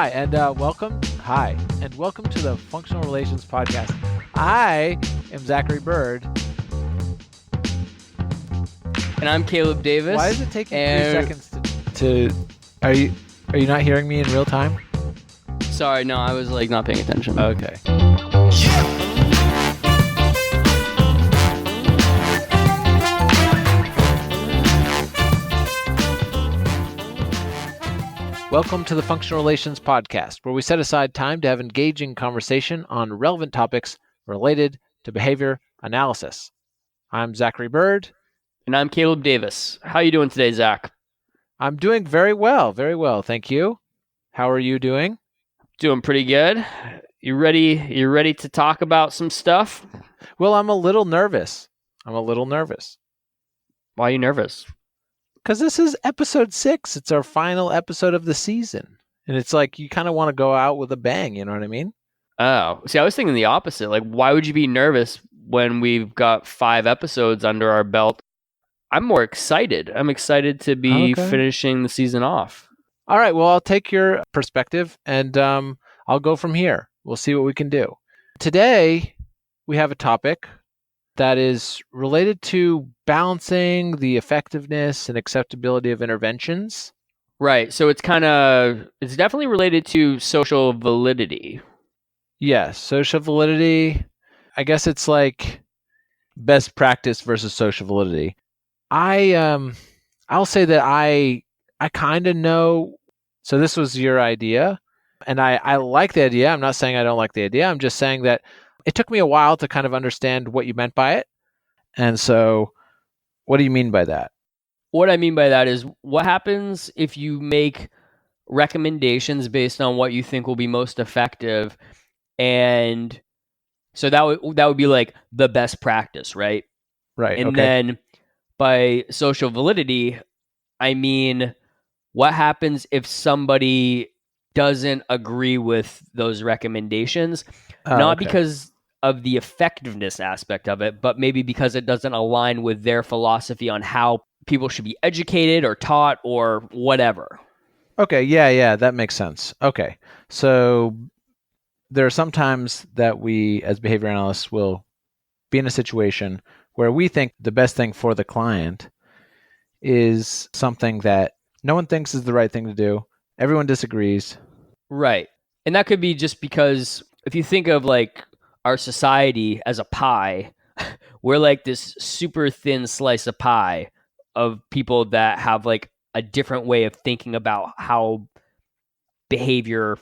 Hi, and welcome to the Functional Relations Podcast. I am Zachary Bird. And I'm Caleb Davis. Why is it taking 3 seconds to Are you not hearing me in real time? Sorry, no, I was not paying attention. Okay. Welcome to the Functional Relations Podcast, where we set aside time to have engaging conversation on relevant topics related to behavior analysis. I'm Zachary Bird. And I'm Caleb Davis. How are you doing today, Zach? I'm doing very well, thank you. How are you doing? Doing pretty good. You ready to talk about some stuff? Well, I'm a little nervous. Why are you nervous? Because this is episode 6. It's our final episode of the season. And it's like you kind of want to go out with a bang, you know what I mean? Oh, see, I was thinking the opposite. Why would you be nervous when we've got 5 episodes under our belt? I'm more excited. I'm excited to be finishing the season off. All right, well, I'll take your perspective and I'll go from here. We'll see what we can do. Today, we have a topic that is related to balancing the effectiveness and acceptability of interventions. Right. So it's definitely related to social validity. Yes, social validity. I guess it's like best practice versus social validity. I'll say that I kind of know. So this was your idea, and I like the idea. I'm not saying I don't like the idea. I'm just saying that it took me a while to kind of understand what you meant by it. And so what do you mean by that? What I mean by that is what happens if you make recommendations based on what you think will be most effective. And so that would be like the best practice, right? Right. And then by social validity, I mean, what happens if somebody doesn't agree with those recommendations? Not because of the effectiveness aspect of it, but maybe because it doesn't align with their philosophy on how people should be educated or taught or whatever. Okay, yeah, that makes sense. Okay, so there are some times that we, as behavior analysts, will be in a situation where we think the best thing for the client is something that no one thinks is the right thing to do. Everyone disagrees. Right. And that could be just because if you think of our society as a pie, we're like this super thin slice of pie of people that have a different way of thinking about how behavior,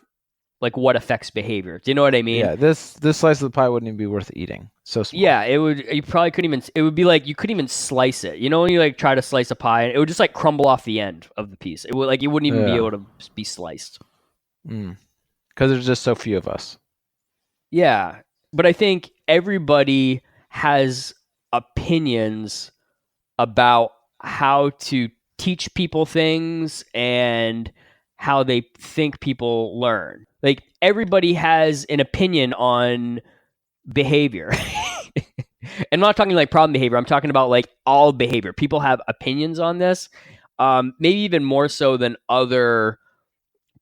what affects behavior. Do you know what I mean? Yeah, this slice of the pie wouldn't even be worth eating. So small. Yeah, it would. You probably couldn't even. It would be like you couldn't even slice it. You know when you try to slice a pie, it would just crumble off the end of the piece. It would you wouldn't even be able to be sliced. Because there's just so few of us. Yeah, but I think everybody has opinions about how to teach people things and how they think people learn. Everybody has an opinion on behavior. I'm not talking problem behavior. I'm talking about all behavior. People have opinions on this, maybe even more so than other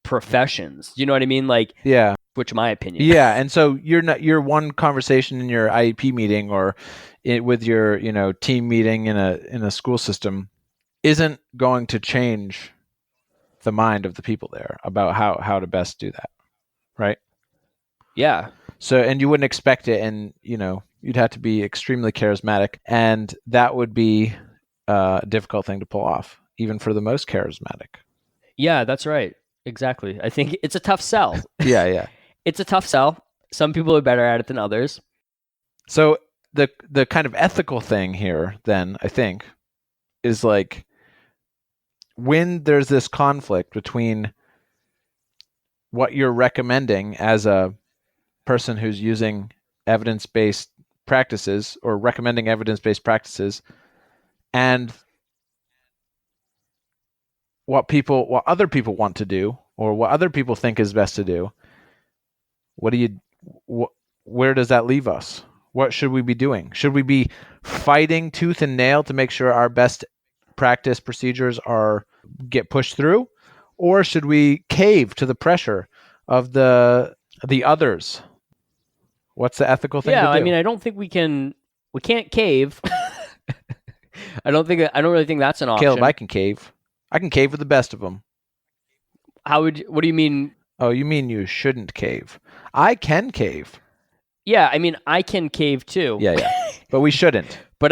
professions. Do you know what I mean? Yeah. Which my opinion. Yeah, and so your one conversation in your IEP meeting or with your team meeting in a school system isn't going to change the mind of the people there about how to best do that, right? Yeah. So and you wouldn't expect it, and you'd have to be extremely charismatic, and that would be a difficult thing to pull off, even for the most charismatic. Yeah, that's right. Exactly. I think it's a tough sell. Yeah. It's a tough sell. Some people are better at it than others. So the kind of ethical thing here, then, I think, is when there's this conflict between what you're recommending as a person who's using evidence-based practices or recommending evidence-based practices and what other people want to do or what other people think is best to do, where does that leave us? What should we be doing? Should we be fighting tooth and nail to make sure our best practice procedures get pushed through? Or should we cave to the pressure of the others. What's the ethical thing to Yeah, do? I mean, I don't think we can't cave. I don't really think that's an Caleb, option. I can cave. I can cave with the best of them. What do you mean? Oh, you mean you shouldn't cave? I can cave. Yeah, I mean, I can cave too. Yeah. But we shouldn't. but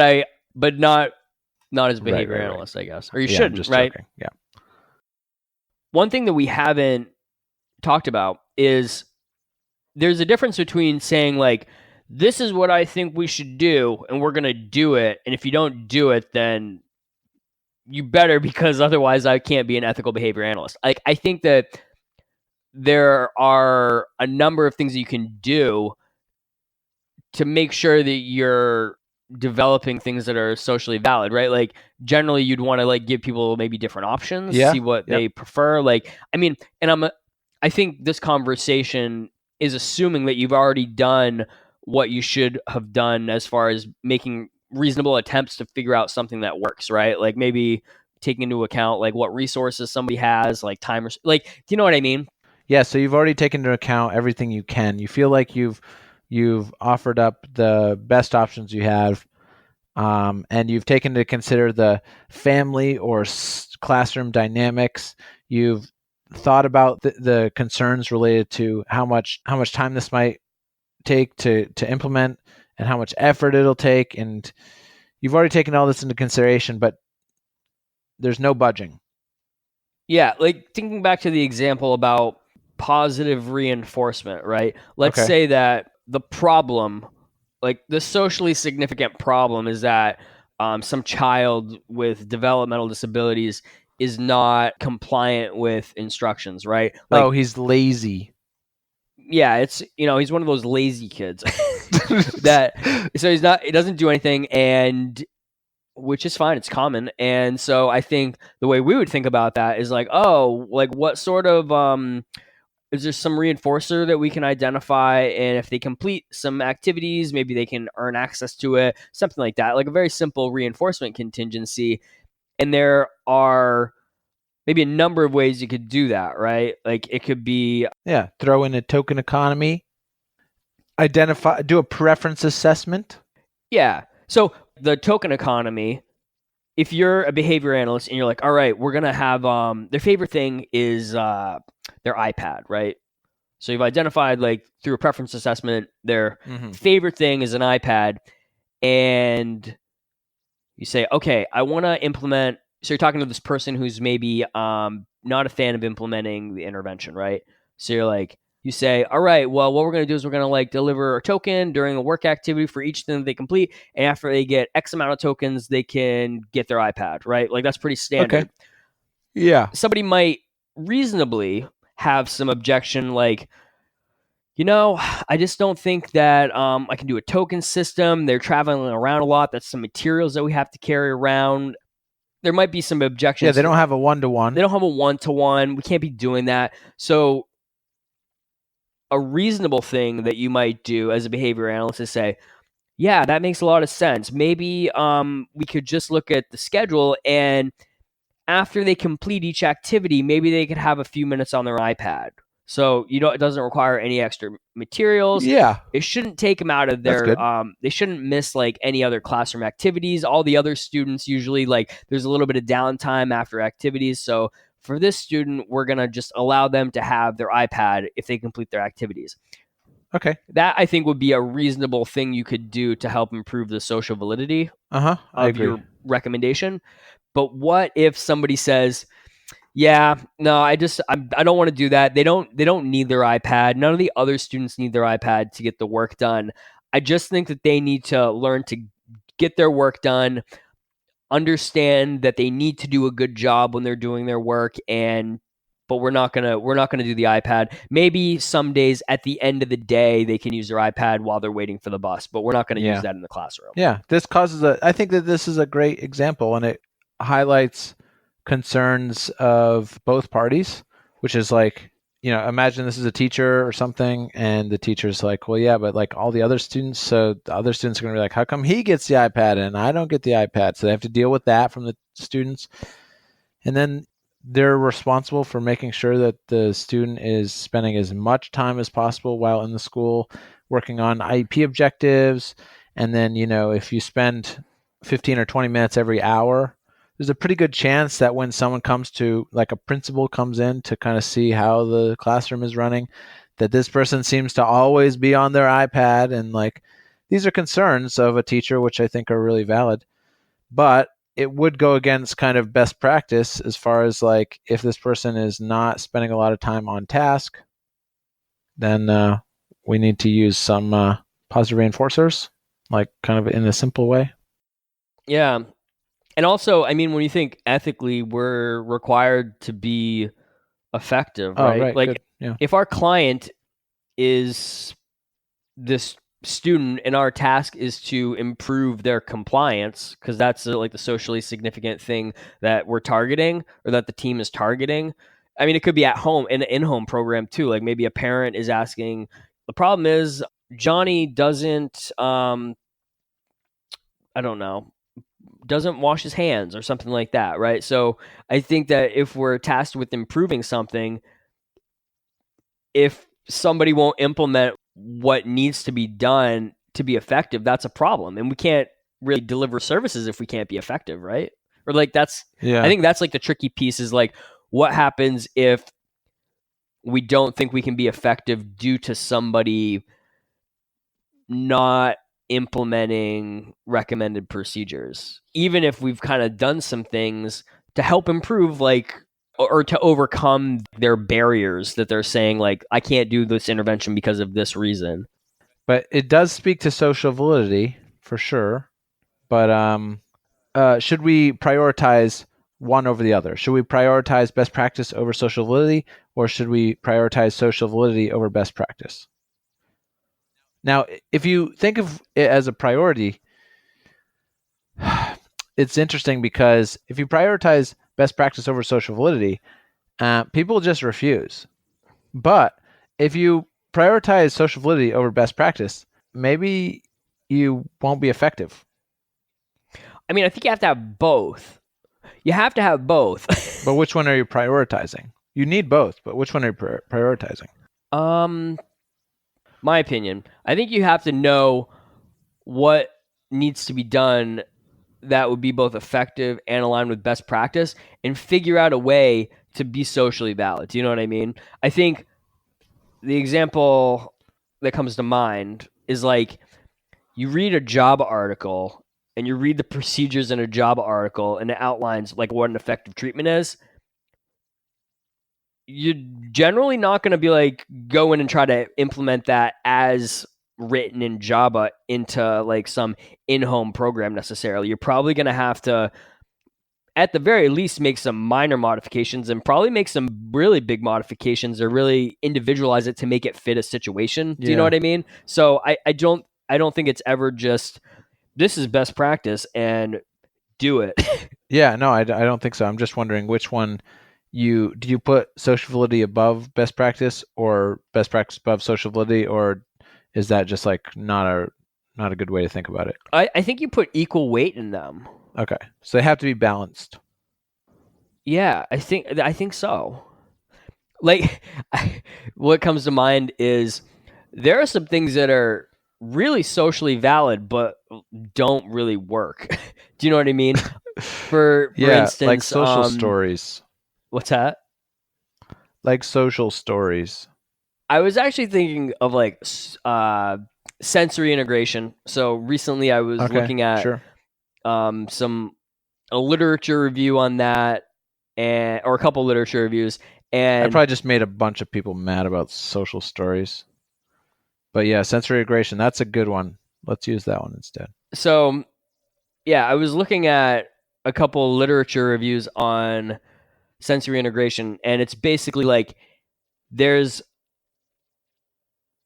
not as a behavior Right. analyst, I guess. Or you Yeah, I'm shouldn't, just right? joking. Yeah. One thing that we haven't talked about is there's a difference between saying like, this is what I think we should do, and we're gonna do it, and if you don't do it, then you better, because otherwise I can't be an ethical behavior analyst. Like, I think that there are a number of things that you can do to make sure that you're developing things that are socially valid, right? Like, generally you'd want to like give people maybe different options, Yeah. see what they prefer. Like, I mean, and I think this conversation is assuming that you've already done what you should have done as far as making reasonable attempts to figure out something that works, right? Like, maybe taking into account like what resources somebody has, like time, like, do you know what I mean? Yeah, so you've already taken into account everything you can. You feel like you've offered up the best options you have, and you've taken into consider the family or classroom dynamics. You've thought about the concerns related to how much time this might take to implement and how much effort it'll take, and you've already taken all this into consideration, but there's no budging. Yeah, like thinking back to the example about positive reinforcement, right? Let's Okay. say that the problem, like the socially significant problem, is that some child with developmental disabilities is not compliant with instructions, right? Oh, Like, he's lazy. yeah, it's, he's one of those lazy kids that, so he doesn't do anything, and which is fine. It's common. And so I think the way we would think about that is like, oh, like what sort of, is there some reinforcer that we can identify? And if they complete some activities, maybe they can earn access to it, something like that, like a very simple reinforcement contingency. And there are maybe a number of ways you could do that, right? Like, it could be, Yeah, throw in a token economy, do a preference assessment. yeah. So the token economy, if you're a behavior analyst and you're like, all right, we're gonna have their favorite thing is their iPad, right? So you've identified, like, through a preference assessment, their favorite thing is an iPad, and you say, okay, I want to implement. So you're talking to this person who's maybe not a fan of implementing the intervention, right? So you say, all right, well, what we're going to do is we're going to like deliver a token during a work activity for each thing that they complete, and after they get X amount of tokens, they can get their iPad, right? Like, that's pretty standard. Okay. Yeah. Somebody might reasonably have some objection, like, I just don't think that I can do a token system. They're traveling around a lot. That's some materials that we have to carry around. There might be some objections. Yeah, they don't have a one-to-one. They don't have a one-to-one. We can't be doing that. So a reasonable thing that you might do as a behavior analyst is say, yeah, that makes a lot of sense. Maybe we could just look at the schedule, and after they complete each activity, maybe they could have a few minutes on their iPad. So it doesn't require any extra materials. Yeah. It shouldn't take them out of their they shouldn't miss like any other classroom activities. All the other students usually, like, there's a little bit of downtime after activities. So for this student, we're going to just allow them to have their iPad if they complete their activities. Okay. That, I think, would be a reasonable thing you could do to help improve the social validity I of agree. your recommendation. But what if somebody says, yeah, no, I don't want to do that. They don't need their iPad. None of the other students need their iPad to get the work done. I just think that they need to learn to get their work done, understand that they need to do a good job when they're doing their work, but we're not gonna do the iPad. Maybe some days at the end of the day they can use their iPad while they're waiting for the bus, but we're not gonna use that in the classroom. Yeah, I think that this is a great example, and it highlights concerns of both parties, which is like, imagine this is a teacher or something, and the teacher's like, well, yeah, but like all the other students, so the other students are going to be like, how come he gets the iPad and I don't get the iPad? So they have to deal with that from the students. And then they're responsible for making sure that the student is spending as much time as possible while in the school working on IEP objectives. And then, if you spend 15 or 20 minutes every hour, there's a pretty good chance that when someone comes to, like a principal comes in to kind of see how the classroom is running, that this person seems to always be on their iPad. And like, these are concerns of a teacher, which I think are really valid. But it would go against kind of best practice as far as like if this person is not spending a lot of time on task, then we need to use some positive reinforcers, like kind of in a simple way. Yeah. And also, I mean, when you think ethically, we're required to be effective, Oh, right? right, Like, good, yeah. if our client is this student and our task is to improve their compliance, because that's like the socially significant thing that we're targeting or that the team is targeting. I mean, it could be at home in an in-home program too. Like maybe a parent is asking, the problem is Johnny doesn't, I don't know, doesn't wash his hands or something like that, right? So I think that if we're tasked with improving something, if somebody won't implement what needs to be done to be effective, that's a problem. And we can't really deliver services if we can't be effective, right? Or like I Yeah. think that's like the tricky piece is like, what happens if we don't think we can be effective due to somebody not implementing recommended procedures, even if we've kind of done some things to help improve, like, or to overcome their barriers that they're saying, like, I can't do this intervention because of this reason. But it does speak to social validity for sure. But should we prioritize one over the other? Should we prioritize best practice over social validity, or should we prioritize social validity over best practice? Now, if you think of it as a priority, it's interesting because if you prioritize best practice over social validity, people just refuse. But if you prioritize social validity over best practice, maybe you won't be effective. I mean, I think you have to have both. You have to have both. But which one are you prioritizing? You need both, but which one are you prioritizing? um, my opinion, I think you have to know what needs to be done that would be both effective and aligned with best practice and figure out a way to be socially valid. Do you know what I mean? I think the example that comes to mind is like you read a job article and you read the procedures in a job article and it outlines like what an effective treatment is. You're generally not going to be like go in and try to implement that as written in Java into like some in-home program necessarily. You're probably going to have to at the very least make some minor modifications and probably make some really big modifications or really individualize it to make it fit a situation. Do you know Yeah. what I mean? So I don't think it's ever just this is best practice and do it. Yeah, no, I don't think so. I'm just wondering which one do you put social validity above best practice or best practice above social validity, or is that just like not a good way to think about it? I think you put equal weight in them. Okay. So they have to be balanced. Yeah, I think so. Like what comes to mind is there are some things that are really socially valid but don't really work. Do you know what I mean? For Yeah, like instance, social stories. what's that? Like social stories. I was actually thinking of like sensory integration. So recently I was Okay, looking at sure. some a literature review on that and or a couple literature reviews I and probably just made a bunch of people mad about social stories. But yeah, sensory integration, that's a good one. Let's use that one instead. so yeah, I was looking at a couple literature reviews on sensory integration, and it's basically like there's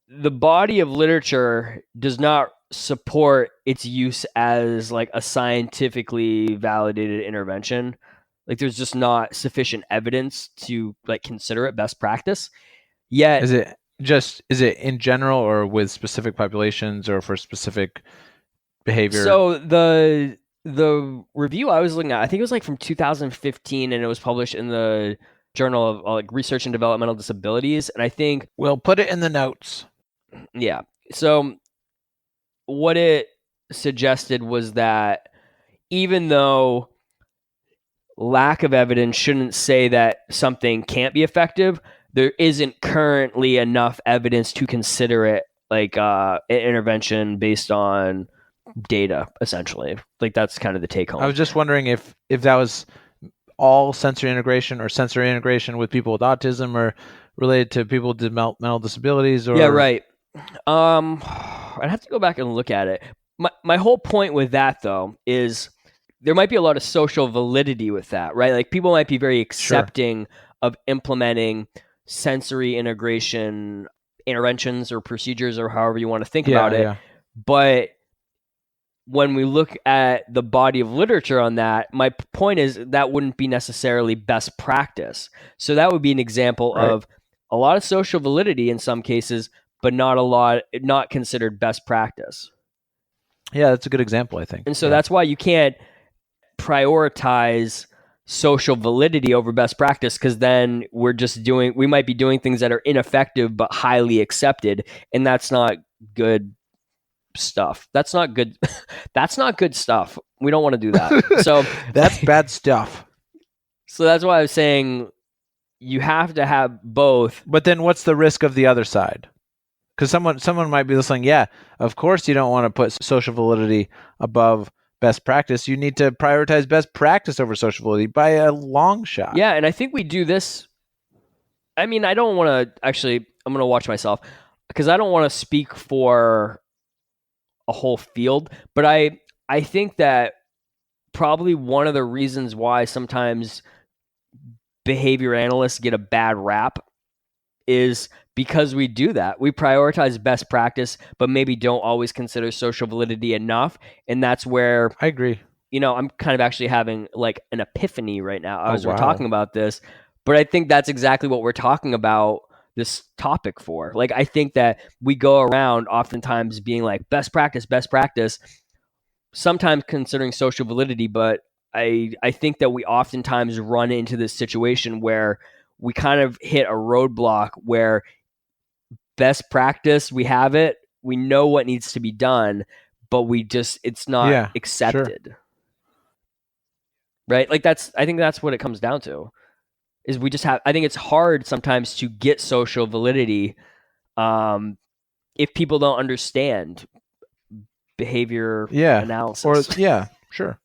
the body of literature does not support its use as like a scientifically validated intervention. Like there's just not sufficient evidence to like consider it best practice. Yet, Is it in general or with specific populations or for specific behavior? so The review I was looking at, I think it was like from 2015, and it was published in the Journal of like Research and Developmental Disabilities. And I think, We'll put it in the notes. yeah. So what it suggested was that even though lack of evidence shouldn't say that something can't be effective, there isn't currently enough evidence to consider it like an intervention based on data, essentially. Like that's kind of the take home. I was just wondering if that was all sensory integration or sensory integration with people with autism or related to people with developmental disabilities or Yeah, right. I'd have to go back and look at it. My whole point with that though is there might be a lot of social validity with that, right? Like people might be very accepting of implementing sensory integration interventions or procedures or however you want to think about it. Yeah. But when we look at the body of literature on that, my point is that wouldn't be necessarily best practice. So that would be an example Right. of a lot of social validity in some cases, but not considered best practice. Yeah, that's a good example, I think. And so that's why you can't prioritize social validity over best practice, because then we might be doing things that are ineffective but highly accepted, and that's not good stuff. That's not good. That's not good stuff. We don't want to do that. So that's bad stuff. So that's why I was saying you have to have both. But then what's the risk of the other side? Because someone might be listening, yeah, of course you don't want to put social validity above best practice. You need to prioritize best practice over social validity by a long shot. Yeah, and I think we do this. I mean, I don't want to actually, I'm going to watch myself because I don't want to speak for a whole field, but I think that probably one of the reasons why sometimes behavior analysts get a bad rap is because we do that. We prioritize best practice, but maybe don't always consider social validity enough. And that's where I agree. I'm kind of actually having like an epiphany right now as we're talking about this. But I think that's exactly what we're talking about this topic for. Like, I think that we go around oftentimes being like best practice, sometimes considering social validity, but I think that we oftentimes run into this situation where we kind of hit a roadblock where best practice, we have it, we know what needs to be done, but it's not accepted. Sure. Right? Like I think that's what it comes down to. Is I think it's hard sometimes to get social validity if people don't understand behavior analysis. Sure.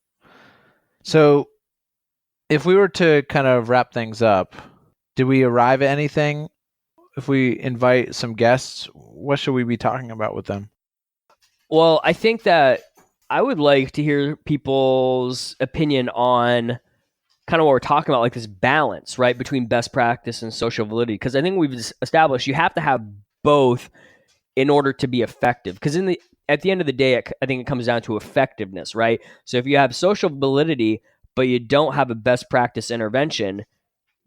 So if we were to kind of wrap things up, did we arrive at anything? If we invite some guests, what should we be talking about with them? Well, I think that I would like to hear people's opinion on kind of what we're talking about, like this balance, right, between best practice and social validity. Because I think we've established you have to have both in order to be effective. Because at the end of the day, I think it comes down to effectiveness, right? So if you have social validity, but you don't have a best practice intervention,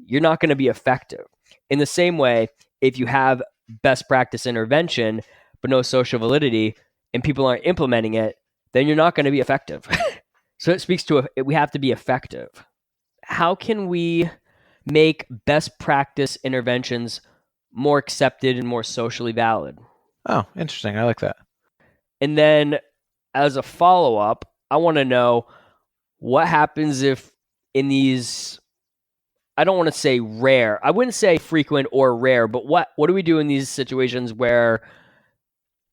you're not going to be effective. In the same way, if you have best practice intervention, but no social validity, and people aren't implementing it, then you're not going to be effective. So it speaks to we have to be effective. How can we make best practice interventions more accepted and more socially valid? Oh, interesting. I like that. And then as a follow-up, I want to know what happens if in these, I don't want to say rare, I wouldn't say frequent or rare, but what do we do in these situations where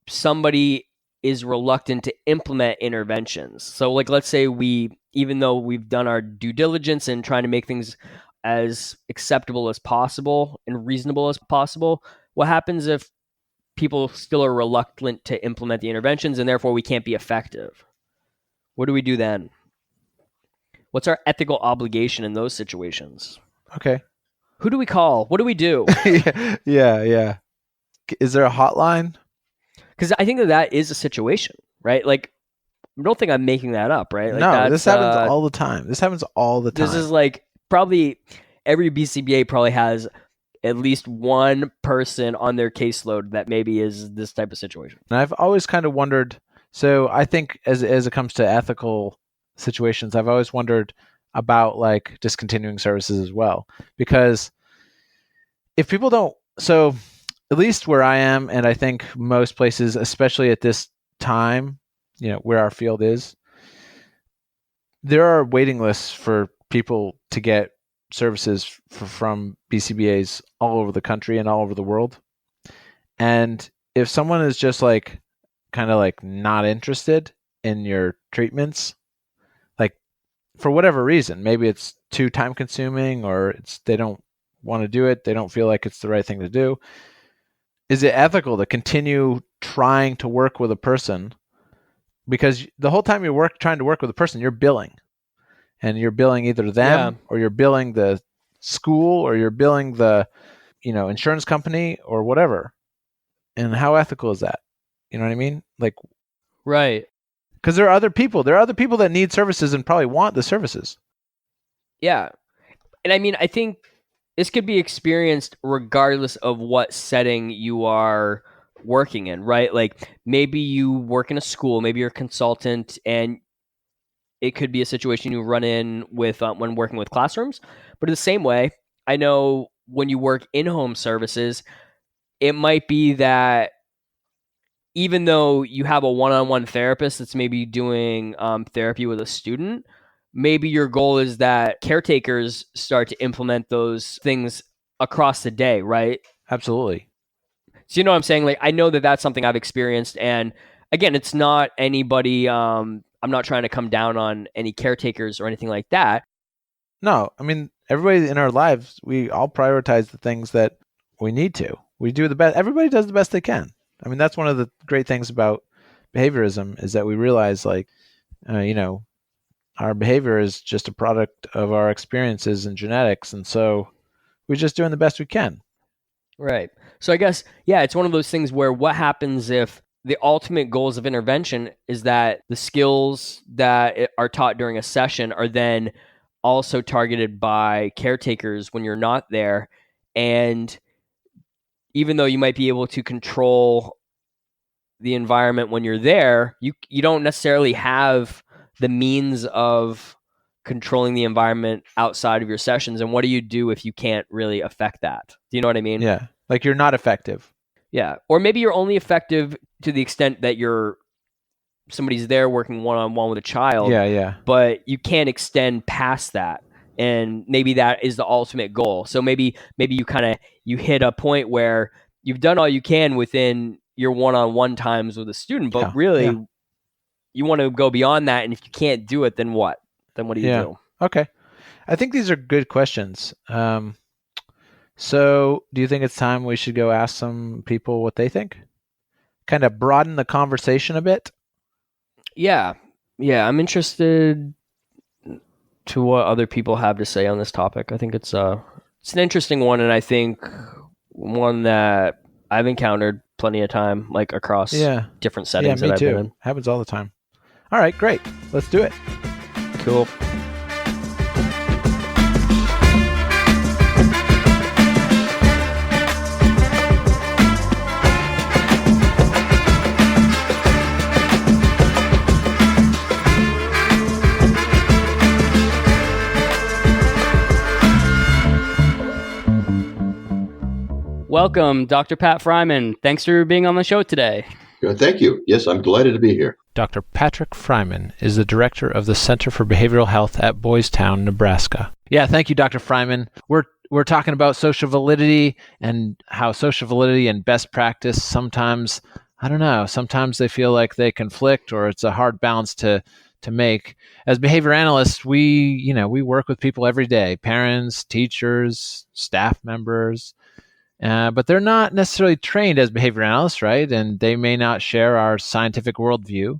somebody is reluctant to implement interventions? So like, let's say even though we've done our due diligence and trying to make things as acceptable as possible and reasonable as possible, what happens if people still are reluctant to implement the interventions and therefore we can't be effective? What do we do then? What's our ethical obligation in those situations? Okay. Who do we call? What do we do? Yeah. Is there a hotline? Because I think that is a situation, right? Like, I don't think I'm making that up, right? Like no, this happens all the time. This is like probably every BCBA probably has at least one person on their caseload that maybe is this type of situation. And I've always kind of wondered, so I think as it comes to ethical situations, I've always wondered about like discontinuing services as well. Because if people don't, so at least where I am, and I think most places, especially at this time, where our field is, there are waiting lists for people to get services from BCBAs all over the country and all over the world. And if someone is just like kind of like not interested in your treatments, like for whatever reason, maybe it's too time consuming or they don't want to do it, they don't feel like it's the right thing to do. Is it ethical to continue trying to work with a person? Because the whole time you're trying to work with a person, you're billing. And you're billing either them or you're billing the school or you're billing the, insurance company or whatever. And how ethical is that? You know what I mean? Like, right. Because there are other people. There are other people that need services and probably want the services. Yeah. And I mean, I think this could be experienced regardless of what setting you are working in, right? Like maybe you work in a school, maybe you're a consultant, and it could be a situation you run in with when working with classrooms. But in the same way, I know when you work in-home services, it might be that even though you have a one-on-one therapist that's maybe doing therapy with a student, maybe your goal is that caretakers start to implement those things across the day, right? Absolutely. So you know what I'm saying? Like, I know that that's something I've experienced. And again, it's not anybody, I'm not trying to come down on any caretakers or anything like that. No, I mean, everybody in our lives, we all prioritize the things that we need to. We do the best. Everybody does the best they can. I mean, that's one of the great things about behaviorism is that we realize like, our behavior is just a product of our experiences and genetics. And so we're just doing the best we can. Right. So I guess, yeah, it's one of those things where what happens if the ultimate goals of intervention is that the skills that are taught during a session are then also targeted by caretakers when you're not there. And even though you might be able to control the environment when you're there, you don't necessarily have the means of controlling the environment outside of your sessions. And what do you do if you can't really affect that? Do you know what I mean? Yeah. Like you're not effective. Yeah. Or maybe you're only effective to the extent that somebody's there working one-on-one with a child. Yeah. But you can't extend past that. And maybe that is the ultimate goal. So maybe you hit a point where you've done all you can within your one-on-one times with a student, but really you want to go beyond that. And if you can't do it, then what? Then what do you do? Okay. I think these are good questions. So do you think it's time we should go ask some people what they think? Kind of broaden the conversation a bit? Yeah. Yeah. I'm interested to what other people have to say on this topic. I think it's an interesting one. And I think one that I've encountered plenty of time, like across different settings that I've been in. Happens all the time. All right, great. Let's do it. Cool. Welcome, Dr. Pat Friman. Thanks for being on the show today. Thank you. Yes, I'm delighted to be here. Dr. Patrick Friman is the director of the Center for Behavioral Health at Boys Town, Nebraska. Yeah, thank you, Dr. Friman. We're talking about social validity and how social validity and best practice sometimes, I don't know, sometimes they feel like they conflict or it's a hard balance to make. As behavior analysts, we work with people every day, parents, teachers, staff members, but they're not necessarily trained as behavior analysts, right? And they may not share our scientific worldview,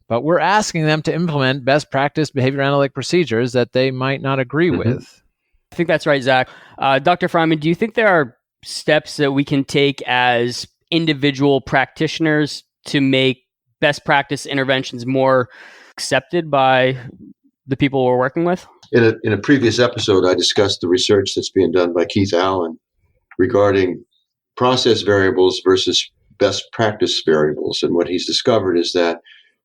but we're asking them to implement best practice behavior analytic procedures that they might not agree with. I think that's right, Zach. Dr. Friman, do you think there are steps that we can take as individual practitioners to make best practice interventions more accepted by the people we're working with? In a previous episode, I discussed the research that's being done by Keith Allen regarding process variables versus best practice variables. And what he's discovered is that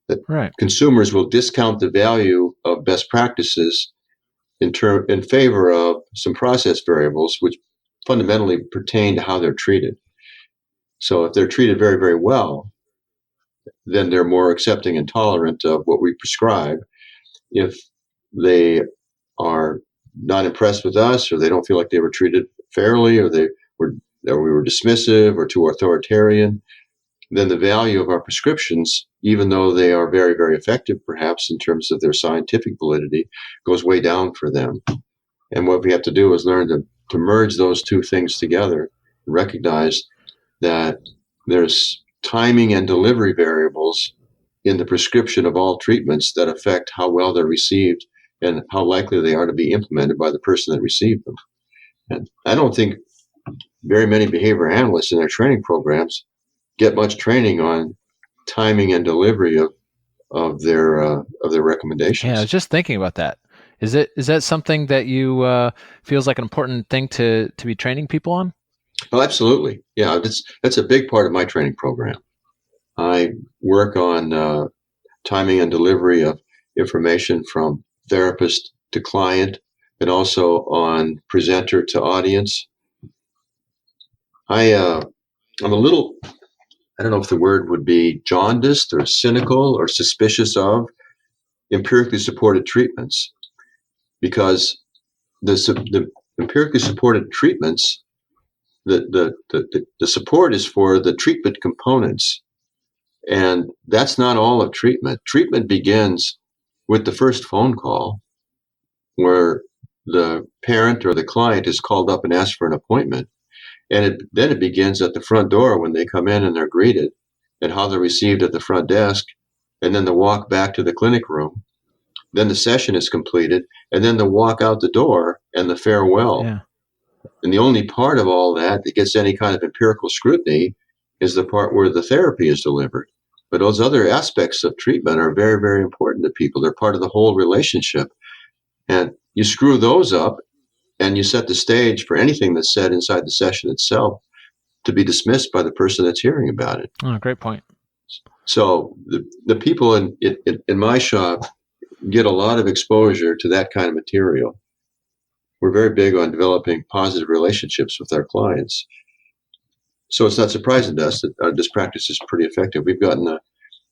that Right. consumers will discount the value of best practices in favor of some process variables, which fundamentally pertain to how they're treated. So if they're treated very, very well, then they're more accepting and tolerant of what we prescribe. If they are not impressed with us, or they don't feel like they were treated fairly, or we were dismissive or too authoritarian, then the value of our prescriptions, even though they are very, very effective, perhaps in terms of their scientific validity, goes way down for them. And what we have to do is learn to merge those two things together, recognize that there's timing and delivery variables in the prescription of all treatments that affect how well they're received and how likely they are to be implemented by the person that received them. And I don't think very many behavior analysts in their training programs get much training on timing and delivery of their recommendations. Yeah, I was just thinking about that. Is that something that you feels like an important thing to be training people on? Oh, absolutely. Yeah, that's a big part of my training program. I work on timing and delivery of information from therapist to client, and also on presenter to audience. I'm a little, I don't know if the word would be jaundiced or cynical or suspicious of empirically supported treatments, because the empirically supported treatments, the support is for the treatment components. And that's not all of treatment. Treatment begins with the first phone call, where the parent or the client is called up and asked for an appointment. And then it begins at the front door when they come in and they're greeted, and how they're received at the front desk, and then the walk back to the clinic room. Then the session is completed, and then the walk out the door and the farewell. Yeah. And the only part of all that gets any kind of empirical scrutiny is the part where the therapy is delivered. But those other aspects of treatment are very, very important to people. They're part of the whole relationship. And you screw those up, and you set the stage for anything that's said inside the session itself to be dismissed by the person that's hearing about it. Oh, great point. So the people in my shop get a lot of exposure to that kind of material. We're very big on developing positive relationships with our clients. So it's not surprising to us that this practice is pretty effective. We've gotten the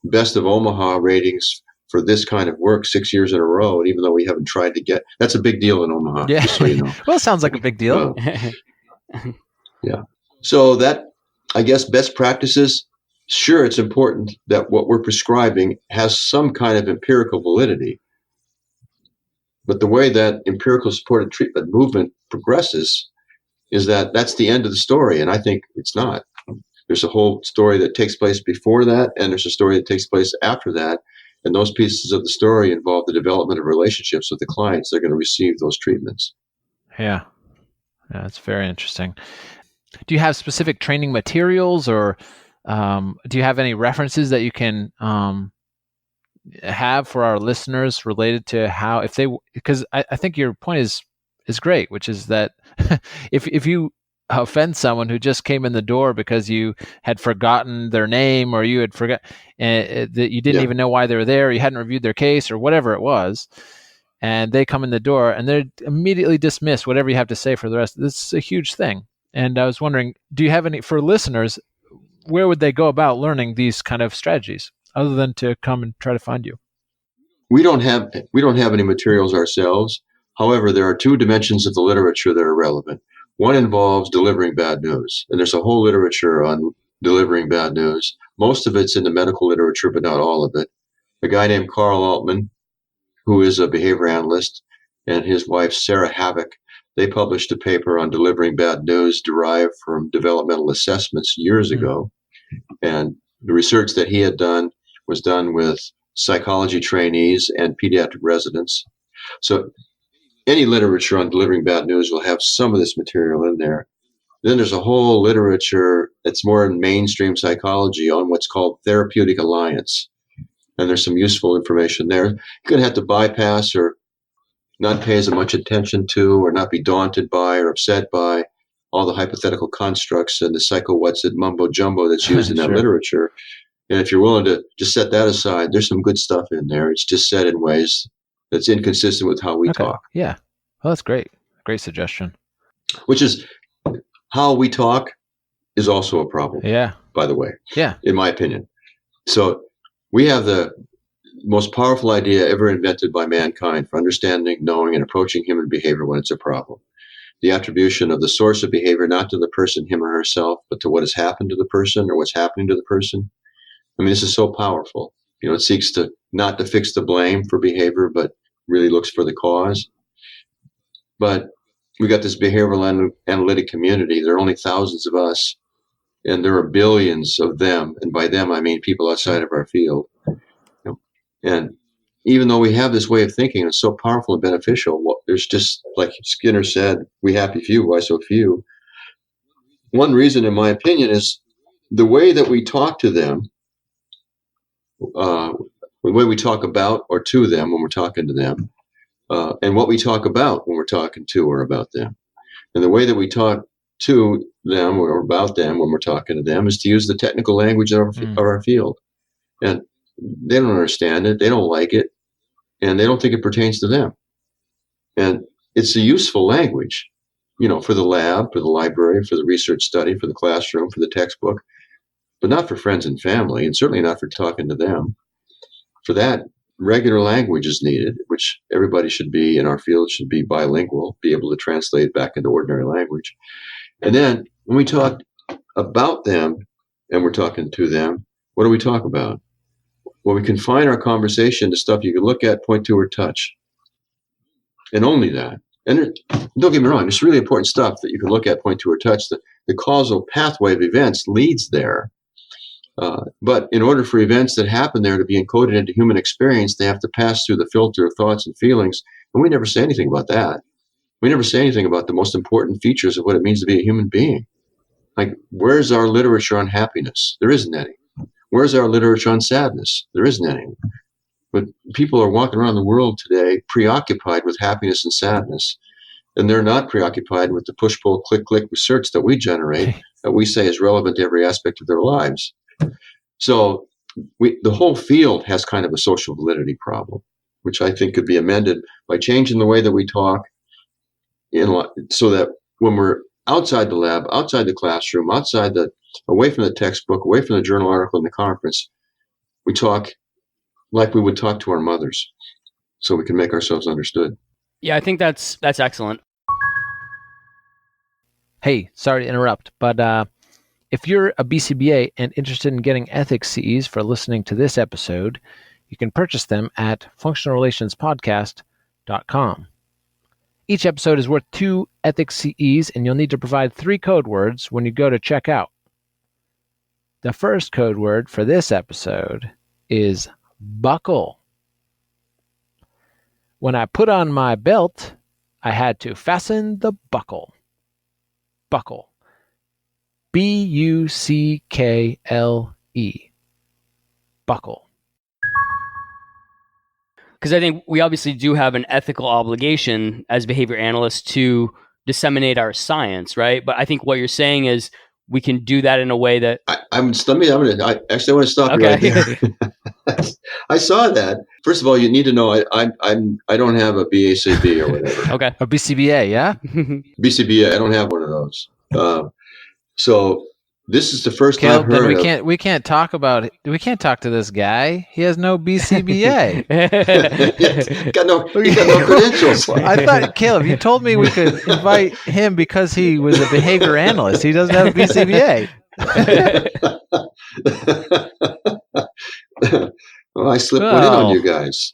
Best of Omaha ratings for this kind of work 6 years in a row, and even though we haven't tried to get, that's a big deal in Omaha. Yeah. Just so you know. Well, it sounds like a big deal. Yeah. So that, I guess, best practices. Sure, it's important that what we're prescribing has some kind of empirical validity. But the way that empirical supported treatment movement progresses is that that's the end of the story. And I think it's not. There's a whole story that takes place before that, and there's a story that takes place after that. And those pieces of the story involve the development of relationships with the clients that are going to receive those treatments. Yeah. That's very interesting. Do you have specific training materials, or do you have any references that you can have for our listeners related to how, if they, because I think your point is great, which is that if you offend someone who just came in the door because you had forgotten their name, or you had forgot that you didn't even know why they were there, or you hadn't reviewed their case, or whatever it was, and they come in the door and they're immediately dismiss whatever you have to say for the rest. This is a huge thing. And I was wondering, do you have any, for listeners, where would they go about learning these kind of strategies other than to come and try to find you? We don't have any materials ourselves. However, there are two dimensions of the literature that are relevant. One involves delivering bad news, and there's a whole literature on delivering bad news. Most of it's in the medical literature, but not all of it. A guy named Carl Altman, who is a behavior analyst, and his wife, Sarah Havoc, they published a paper on delivering bad news derived from developmental assessments years ago. And the research that he had done was done with psychology trainees and pediatric residents. So any literature on delivering bad news will have some of this material in there. Then there's a whole literature that's more in mainstream psychology on what's called therapeutic alliance. And there's some useful information there. You're going to have to bypass or not pay as much attention to, or not be daunted by or upset by all the hypothetical constructs and the psycho what's it mumbo jumbo that's used in that literature. And if you're willing to just set that aside, there's some good stuff in there. It's just said in ways that's inconsistent with how we talk. Yeah. Well, that's great. Great suggestion. Which is how we talk is also a problem. Yeah. By the way. Yeah. In my opinion. So we have the most powerful idea ever invented by mankind for understanding, knowing, and approaching human behavior when it's a problem. The attribution of the source of behavior not to the person, him or herself, but to what has happened to the person or what's happening to the person. I mean, this is so powerful. It seeks to not to fix the blame for behavior, but really looks for the cause. But we got this behavioral analytic community. There are only thousands of us, and there are billions of them. And by them, I mean people outside of our field. And even though we have this way of thinking, it's so powerful and beneficial, there's just, like Skinner said, we happy few, why so few? One reason, in my opinion, is the way that we talk to them, the way we talk about or to them when we're talking to them, and what we talk about when we're talking to or about them. And the way that we talk to them or about them when we're talking to them is to use the technical language of our field. And they don't understand it, they don't like it, and they don't think it pertains to them. And it's a useful language, for the lab, for the library, for the research study, for the classroom, for the textbook, but not for friends and family, and certainly not for talking to them. For that, regular language is needed, which everybody should be in our field, should be bilingual, be able to translate back into ordinary language. And then when we talk about them and we're talking to them, what do we talk about? Well, we confine our conversation to stuff you can look at, point to, or touch. And only that. And don't get me wrong, it's really important stuff that you can look at, point to, or touch. The causal pathway of events leads there. But in order for events that happen there to be encoded into human experience, they have to pass through the filter of thoughts and feelings. And we never say anything about that. We never say anything about the most important features of what it means to be a human being. Like, where's our literature on happiness? There isn't any. Where's our literature on sadness? There isn't any. But people are walking around the world today preoccupied with happiness and sadness. And they're not preoccupied with the push-pull, click-click research that we generate, that we say is relevant to every aspect of their lives. So the whole field has kind of a social validity problem, which I think could be amended by changing the way that we talk, so that when we're outside the lab, outside the classroom, away from the textbook, away from the journal article and the conference, we talk like we would talk to our mothers, so we can make ourselves understood. Yeah, I think that's excellent. Hey, sorry to interrupt, but if you're a BCBA and interested in getting ethics CEs for listening to this episode, you can purchase them at functionalrelationspodcast.com. Each episode is worth 2 ethics CEs, and you'll need to provide 3 code words when you go to checkout. The first code word for this episode is buckle. When I put on my belt, I had to fasten the buckle. Buckle. B-U-C-K-L-E. Buckle. Because I think we obviously do have an ethical obligation as behavior analysts to disseminate our science, right? But I think what you're saying is we can do that in a way that I want to stop you right there. I saw that. First of all, you need to know I don't have a BACB or whatever. Okay. A BCBA, yeah? BCBA, I don't have one of those. So this is the first time I've heard then we can't talk to this guy. He has no BCBA. He got no credentials. I thought, Caleb, you told me we could invite him because he was a behavior analyst. He doesn't have a BCBA. Well, I slipped one in on you guys.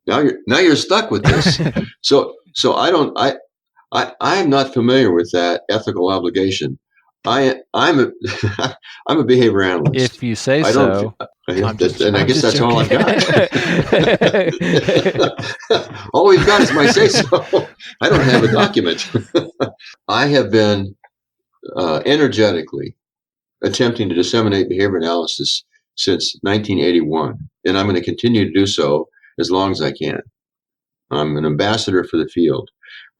Now you're stuck with this. So I'm not familiar with that ethical obligation. I'm a behavior analyst. If you say so. I guess that's all I've got. All we've got is my say so. I don't have a document. I have been energetically attempting to disseminate behavior analysis since 1981, and I'm going to continue to do so as long as I can. I'm an ambassador for the field,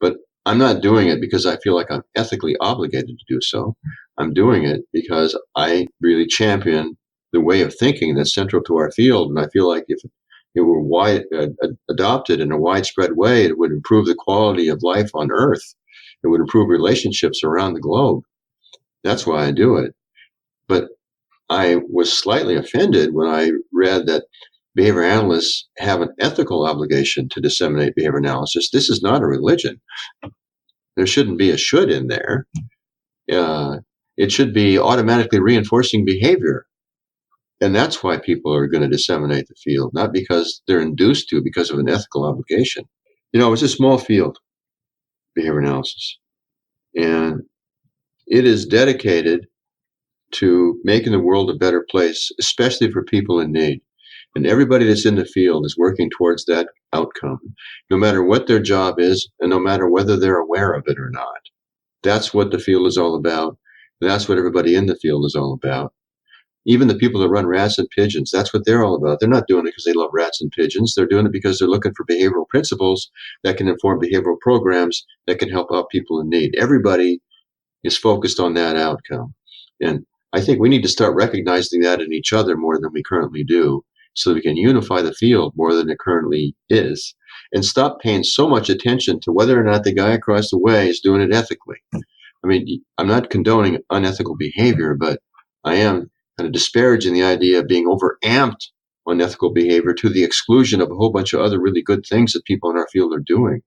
but I'm not doing it because I feel like I'm ethically obligated to do so. I'm doing it because I really champion the way of thinking that's central to our field. And I feel like if it were adopted in a widespread way, it would improve the quality of life on Earth. It would improve relationships around the globe. That's why I do it. But I was slightly offended when I read that behavior analysts have an ethical obligation to disseminate behavior analysis. This is not a religion. There shouldn't be a should in there. It should be automatically reinforcing behavior. And that's why people are going to disseminate the field, not because they're induced to, because of an ethical obligation. It's a small field, behavior analysis. And it is dedicated to making the world a better place, especially for people in need. And everybody that's in the field is working towards that outcome, no matter what their job is and no matter whether they're aware of it or not. That's what the field is all about. That's what everybody in the field is all about. Even the people that run rats and pigeons, that's what they're all about. They're not doing it because they love rats and pigeons. They're doing it because they're looking for behavioral principles that can inform behavioral programs that can help out people in need. Everybody is focused on that outcome. And I think we need to start recognizing that in each other more than we currently do, so that we can unify the field more than it currently is, and stop paying so much attention to whether or not the guy across the way is doing it ethically. I mean, I'm not condoning unethical behavior, but I am kind of disparaging the idea of being overamped on ethical behavior to the exclusion of a whole bunch of other really good things that people in our field are doing.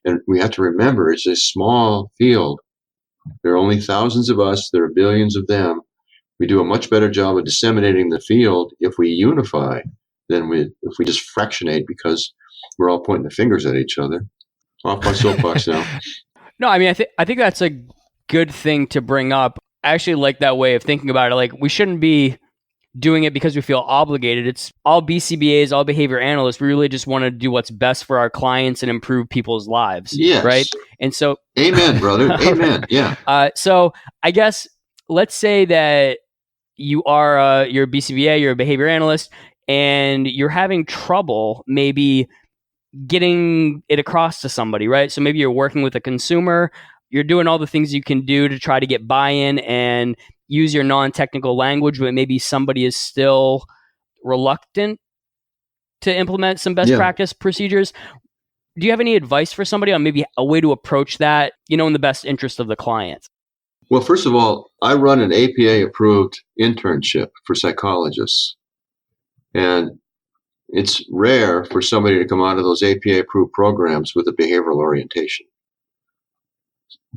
And we have to remember, it's a small field. There are only thousands of us. There are billions of them. We do a much better job of disseminating the field if we unify than if we just fractionate because we're all pointing the fingers at each other. Off my soapbox now. No, I mean, I think that's a good thing to bring up. I actually like that way of thinking about it. Like, we shouldn't be doing it because we feel obligated. It's all BCBAs, all behavior analysts. We really just want to do what's best for our clients and improve people's lives. Yes. Right. And so, amen, brother. Amen. Yeah. So I guess let's say that you're a BCBA, you're a behavior analyst, and you're having trouble maybe getting it across to somebody, right? So maybe you're working with a consumer, you're doing all the things you can do to try to get buy-in and use your non-technical language, but maybe somebody is still reluctant to implement some best practice procedures. Do you have any advice for somebody on maybe a way to approach that, in the best interest of the client? Well, first of all, I run an APA-approved internship for psychologists. And it's rare for somebody to come out of those APA-approved programs with a behavioral orientation.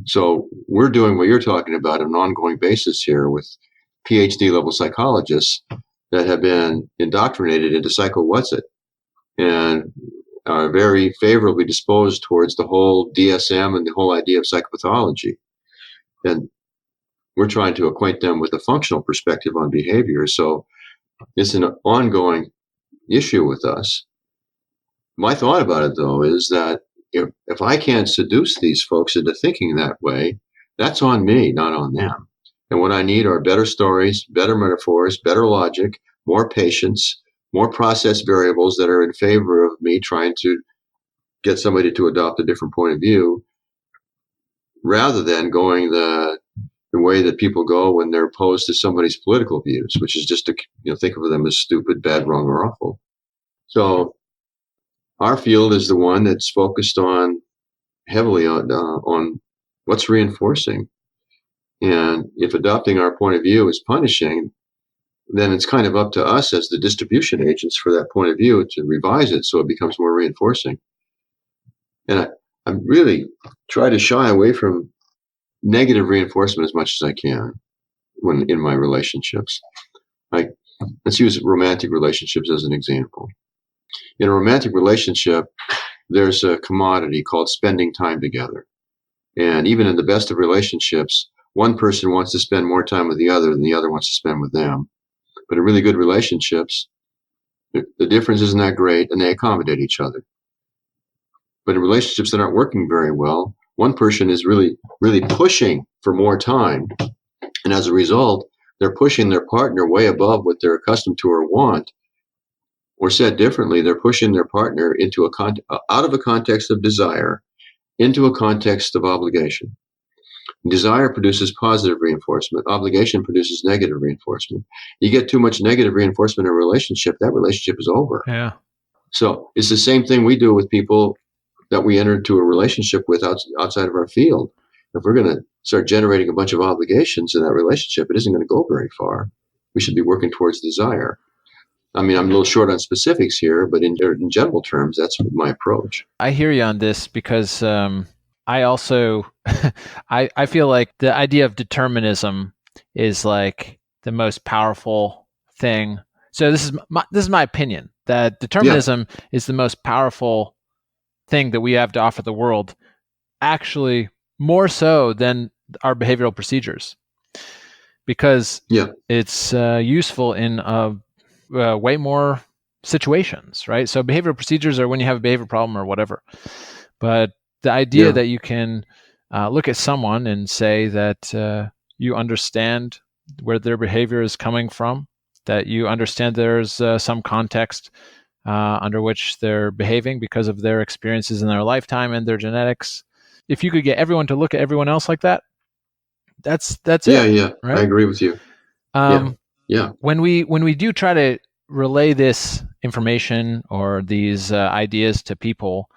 So we're doing what you're talking about on an ongoing basis here with PhD-level psychologists that have been indoctrinated into psycho-what's-it and are very favorably disposed towards the whole DSM and the whole idea of psychopathology. And we're trying to acquaint them with a functional perspective on behavior. So it's an ongoing issue with us. My thought about it, though, is that if I can't seduce these folks into thinking that way, that's on me, not on them. And what I need are better stories, better metaphors, better logic, more patience, more process variables that are in favor of me trying to get somebody to adopt a different point of view, rather than going the way that people go when they're opposed to somebody's political views, which is just to think of them as stupid, bad, wrong, or awful. So our field is the one that's focused heavily on what's reinforcing. And if adopting our point of view is punishing, then it's kind of up to us as the distribution agents for that point of view to revise it so it becomes more reinforcing. And I really try to shy away from negative reinforcement as much as I can when in my relationships. Let's use romantic relationships as an example. In a romantic relationship, there's a commodity called spending time together. And even in the best of relationships, one person wants to spend more time with the other than the other wants to spend with them. But in really good relationships, the difference isn't that great and they accommodate each other. But in relationships that aren't working very well, one person is really, really pushing for more time. And as a result, they're pushing their partner way above what they're accustomed to or want. Or said differently, they're pushing their partner into out of a context of desire into a context of obligation. Desire produces positive reinforcement. Obligation produces negative reinforcement. You get too much negative reinforcement in a relationship, that relationship is over. Yeah. So it's the same thing we do with people that we enter into a relationship with outside of our field. If we're going to start generating a bunch of obligations in that relationship, it isn't going to go very far. We should be working towards desire. I mean, I'm a little short on specifics here, but in general terms, that's my approach. I hear you on this because I also I feel like the idea of determinism is like the most powerful thing. So this is my opinion, that determinism is the most powerful thing that we have to offer the world, actually more so than our behavioral procedures, because it's useful in way more situations, right? So behavioral procedures are when you have a behavior problem or whatever. But the idea that you can look at someone and say that you understand where their behavior is coming from, that you understand there's some context under which they're behaving because of their experiences in their lifetime and their genetics. If you could get everyone to look at everyone else like that, that's it. Yeah, right? I agree with you. When we do try to relay this information or these ideas to people,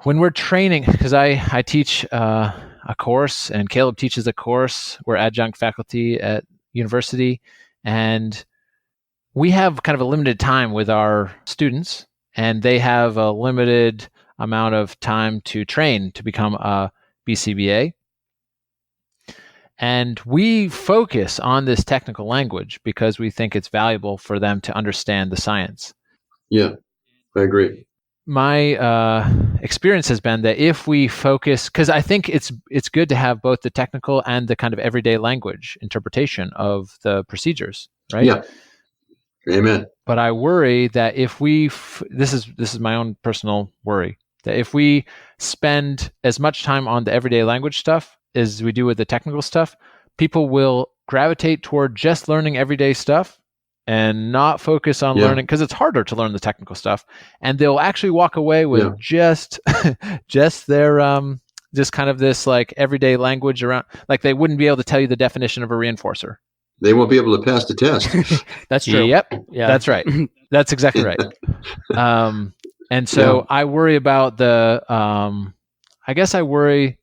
when we're training, because I teach a course and Caleb teaches a course, we're adjunct faculty at university, and we have kind of a limited time with our students, and they have a limited amount of time to train to become a BCBA. And we focus on this technical language because we think it's valuable for them to understand the science. Yeah, I agree. My experience has been that if we focus, because I think it's good to have both the technical and the kind of everyday language interpretation of the procedures, right? Yeah. Amen. But I worry that if we, this is my own personal worry, that if we spend as much time on the everyday language stuff as we do with the technical stuff, people will gravitate toward just learning everyday stuff and not focus on learning, because it's harder to learn the technical stuff, and they'll actually walk away with just their just kind of this like everyday language around, like they wouldn't be able to tell you the definition of a reinforcer. They won't be able to pass the test. That's true. Yep. Yeah. That's right. That's exactly right. And so I worry about the, I guess I worry,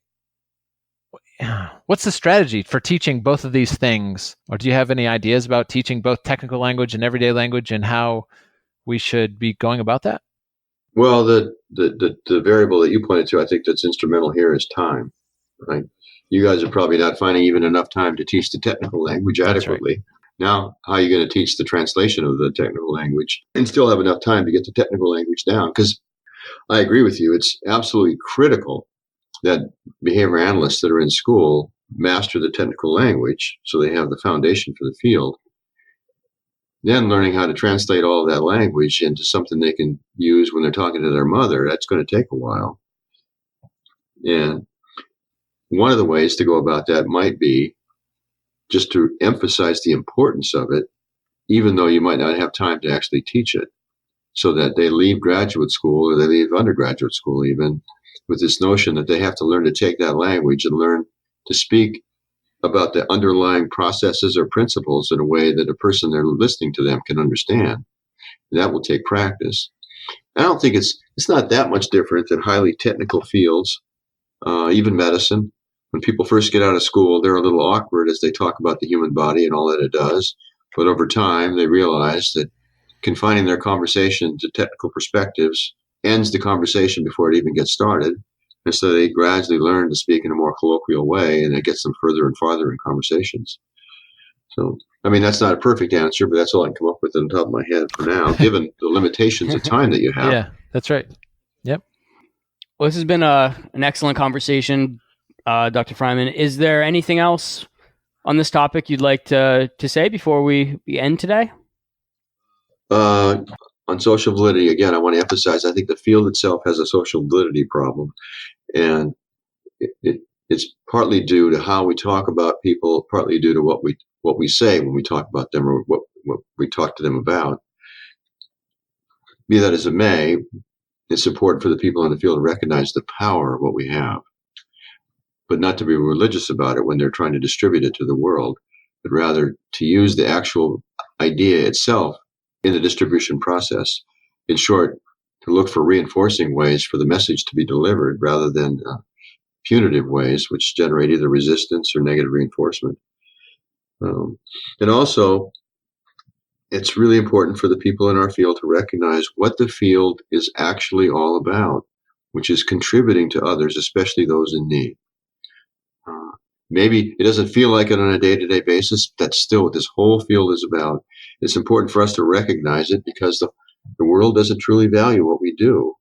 what's the strategy for teaching both of these things? Or do you have any ideas about teaching both technical language and everyday language and how we should be going about that? Well, the variable that you pointed to, I think that's instrumental here is time, right? You guys are probably not finding even enough time to teach the technical language adequately. Right. Now, how are you going to teach the translation of the technical language and still have enough time to get the technical language down? Because I agree with you. It's absolutely critical that behavior analysts that are in school master the technical language so they have the foundation for the field. Then learning how to translate all of that language into something they can use when they're talking to their mother, that's going to take a while. And one of the ways to go about that might be just to emphasize the importance of it, even though you might not have time to actually teach it, so that they leave graduate school or they leave undergraduate school even with this notion that they have to learn to take that language and learn to speak about the underlying processes or principles in a way that a person they're listening to them can understand. That will take practice. I don't think it's not that much different than highly technical fields, even medicine. When people first get out of school, they're a little awkward as they talk about the human body and all that it does. But over time, they realize that confining their conversation to technical perspectives ends the conversation before it even gets started. And so they gradually learn to speak in a more colloquial way, and it gets them further and farther in conversations. So, I mean, that's not a perfect answer, but that's all I can come up with on the top of my head for now, given the limitations of time that you have. Yeah, that's right. Yep. Well, this has been an excellent conversation, Dr. Friman. Is there anything else on this topic you'd like to say before we end today? On social validity, again, I want to emphasize, I think the field itself has a social validity problem. And it's partly due to how we talk about people, partly due to what we say when we talk about them or what we talk to them about. Be that as it may, it's important for the people in the field to recognize the power of what we have. but not to be religious about it when they're trying to distribute it to the world, but rather to use the actual idea itself in the distribution process. In short, to look for reinforcing ways for the message to be delivered rather than punitive ways, which generate either resistance or negative reinforcement. And also, it's really important for the people in our field to recognize what the field is actually all about, which is contributing to others, especially those in need. Maybe it doesn't feel like it on a day-to-day basis. That's still what this whole field is about. It's important for us to recognize it because the world doesn't truly value what we do.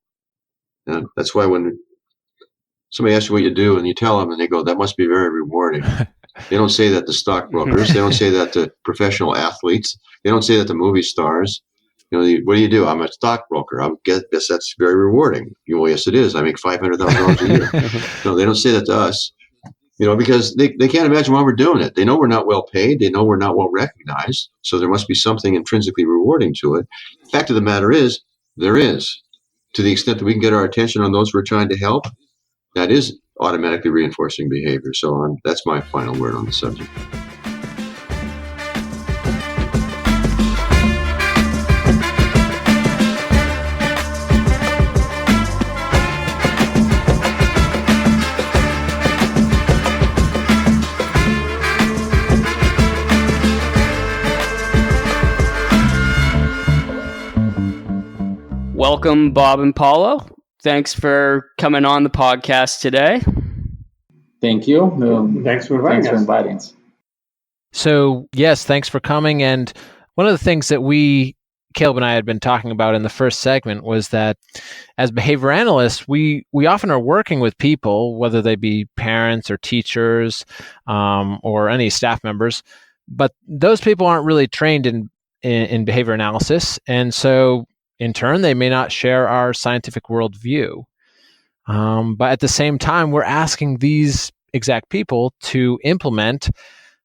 And that's why when somebody asks you what you do and you tell them and they go, that must be very rewarding. They don't say that to stockbrokers. They don't say that to professional athletes. They don't say that to movie stars. What do you do? I'm a stockbroker. I guess that's very rewarding. Well, yes, it is. I make $500,000 a year. No, they don't say that to us. Because they can't imagine why we're doing it. They know we're not well paid. They know we're not well recognized. So there must be something intrinsically rewarding to it. The fact of the matter is, there is. To the extent that we can get our attention on those we're trying to help, that is automatically reinforcing behavior. So that's my final word on the subject. Welcome, Bob and Paulo. Thanks for coming on the podcast today. Thank you. Thanks for inviting us. So, yes, thanks for coming. And one of the things that Caleb and I had been talking about in the first segment was that as behavior analysts, we often are working with people, whether they be parents or teachers or any staff members, but those people aren't really trained in behavior analysis. And so in turn, they may not share our scientific worldview. But at the same time, we're asking these exact people to implement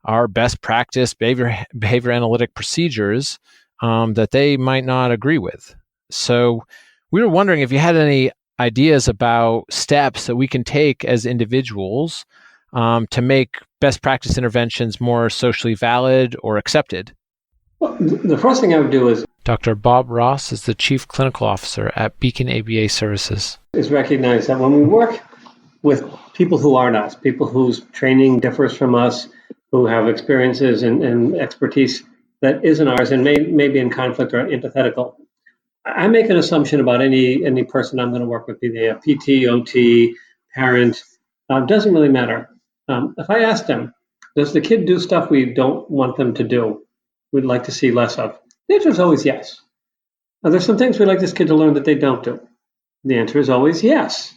our best practice behavior analytic procedures that they might not agree with. So we were wondering if you had any ideas about steps that we can take as individuals to make best practice interventions more socially valid or accepted. Well, the first thing I would do is Dr. Bob Ross is the Chief Clinical Officer at Beacon ABA Services. Is recognize that when we work with people who aren't us, people whose training differs from us, who have experiences and expertise that isn't ours and may be in conflict or antithetical, I make an assumption about any person I'm going to work with, be they a PT, OT, parent, doesn't really matter. If I ask them, does the kid do stuff we don't want them to do, we'd like to see less of? The answer is always yes. Now, there's some things we'd like this kid to learn that they don't do. The answer is always yes.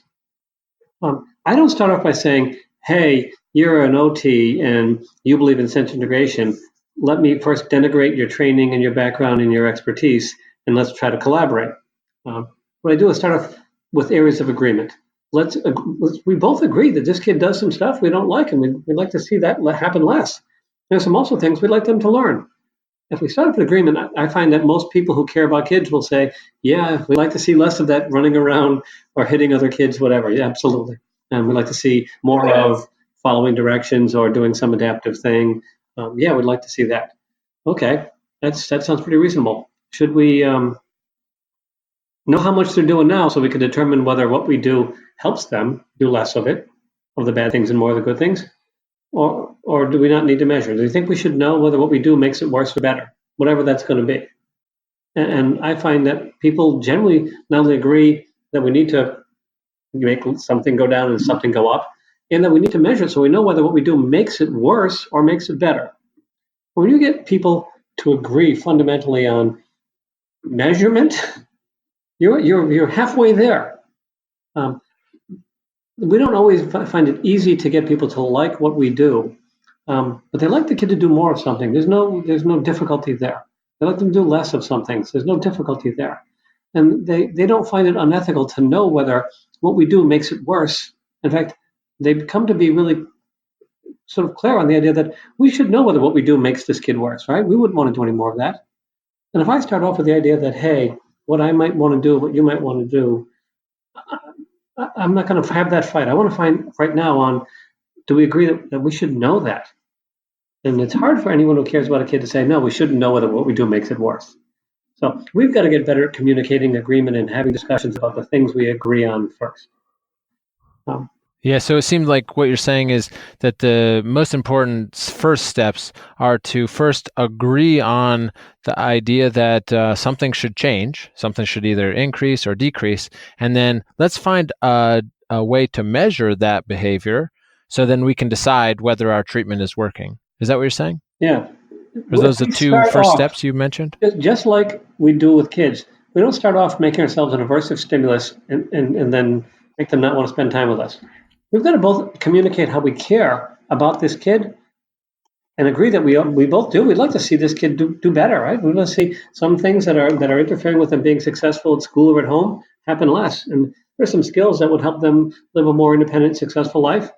I don't start off by saying, hey, you're an OT and you believe in sense integration. Let me first denigrate your training and your background and your expertise, and let's try to collaborate. What I do is start off with areas of agreement. We both agree that this kid does some stuff we don't like, and we'd like to see that happen less. There's some also things we'd like them to learn. If we start with agreement, I find that most people who care about kids will say, yeah, we'd like to see less of that running around or hitting other kids, whatever. Yeah, absolutely. And we'd like to see more of following directions or doing some adaptive thing. Yeah, we'd like to see that. Okay, that sounds pretty reasonable. Should we know how much they're doing now so we can determine whether what we do helps them do less of it, of the bad things and more of the good things? Or do we not need to measure? Do you think we should know whether what we do makes it worse or better, whatever that's going to be? And I find that people generally not only agree that we need to make something go down and something go up, and that we need to measure it so we know whether what we do makes it worse or makes it better. When you get people to agree fundamentally on measurement, you're halfway there. We don't always find it easy to get people to like what we do, but they like the kid to do more of something. There's no difficulty there. They like them to do less of some things. There's no difficulty there. And they don't find it unethical to know whether what we do makes it worse. In fact, they come to be really sort of clear on the idea that we should know whether what we do makes this kid worse, right? We wouldn't want to do any more of that. And if I start off with the idea that, hey, what I might want to do, what you might want to do, I'm not going to have that fight. I want to find right now on do we agree that we should know that? And it's hard for anyone who cares about a kid to say, no, we shouldn't know whether what we do makes it worse. So we've got to get better at communicating agreement and having discussions about the things we agree on first. Yeah, so it seems like what you're saying is that the most important first steps are to first agree on the idea that something should change, something should either increase or decrease, and then let's find a way to measure that behavior so then we can decide whether our treatment is working. Is that what you're saying? Yeah. Are those the two first steps you mentioned? Just like we do with kids. We don't start off making ourselves an aversive stimulus and then make them not want to spend time with us. We've got to both communicate how we care about this kid and agree that we both do. We'd like to see this kid do better, right? We want to see some things that are interfering with them being successful at school or at home happen less. And there's some skills that would help them live a more independent, successful life.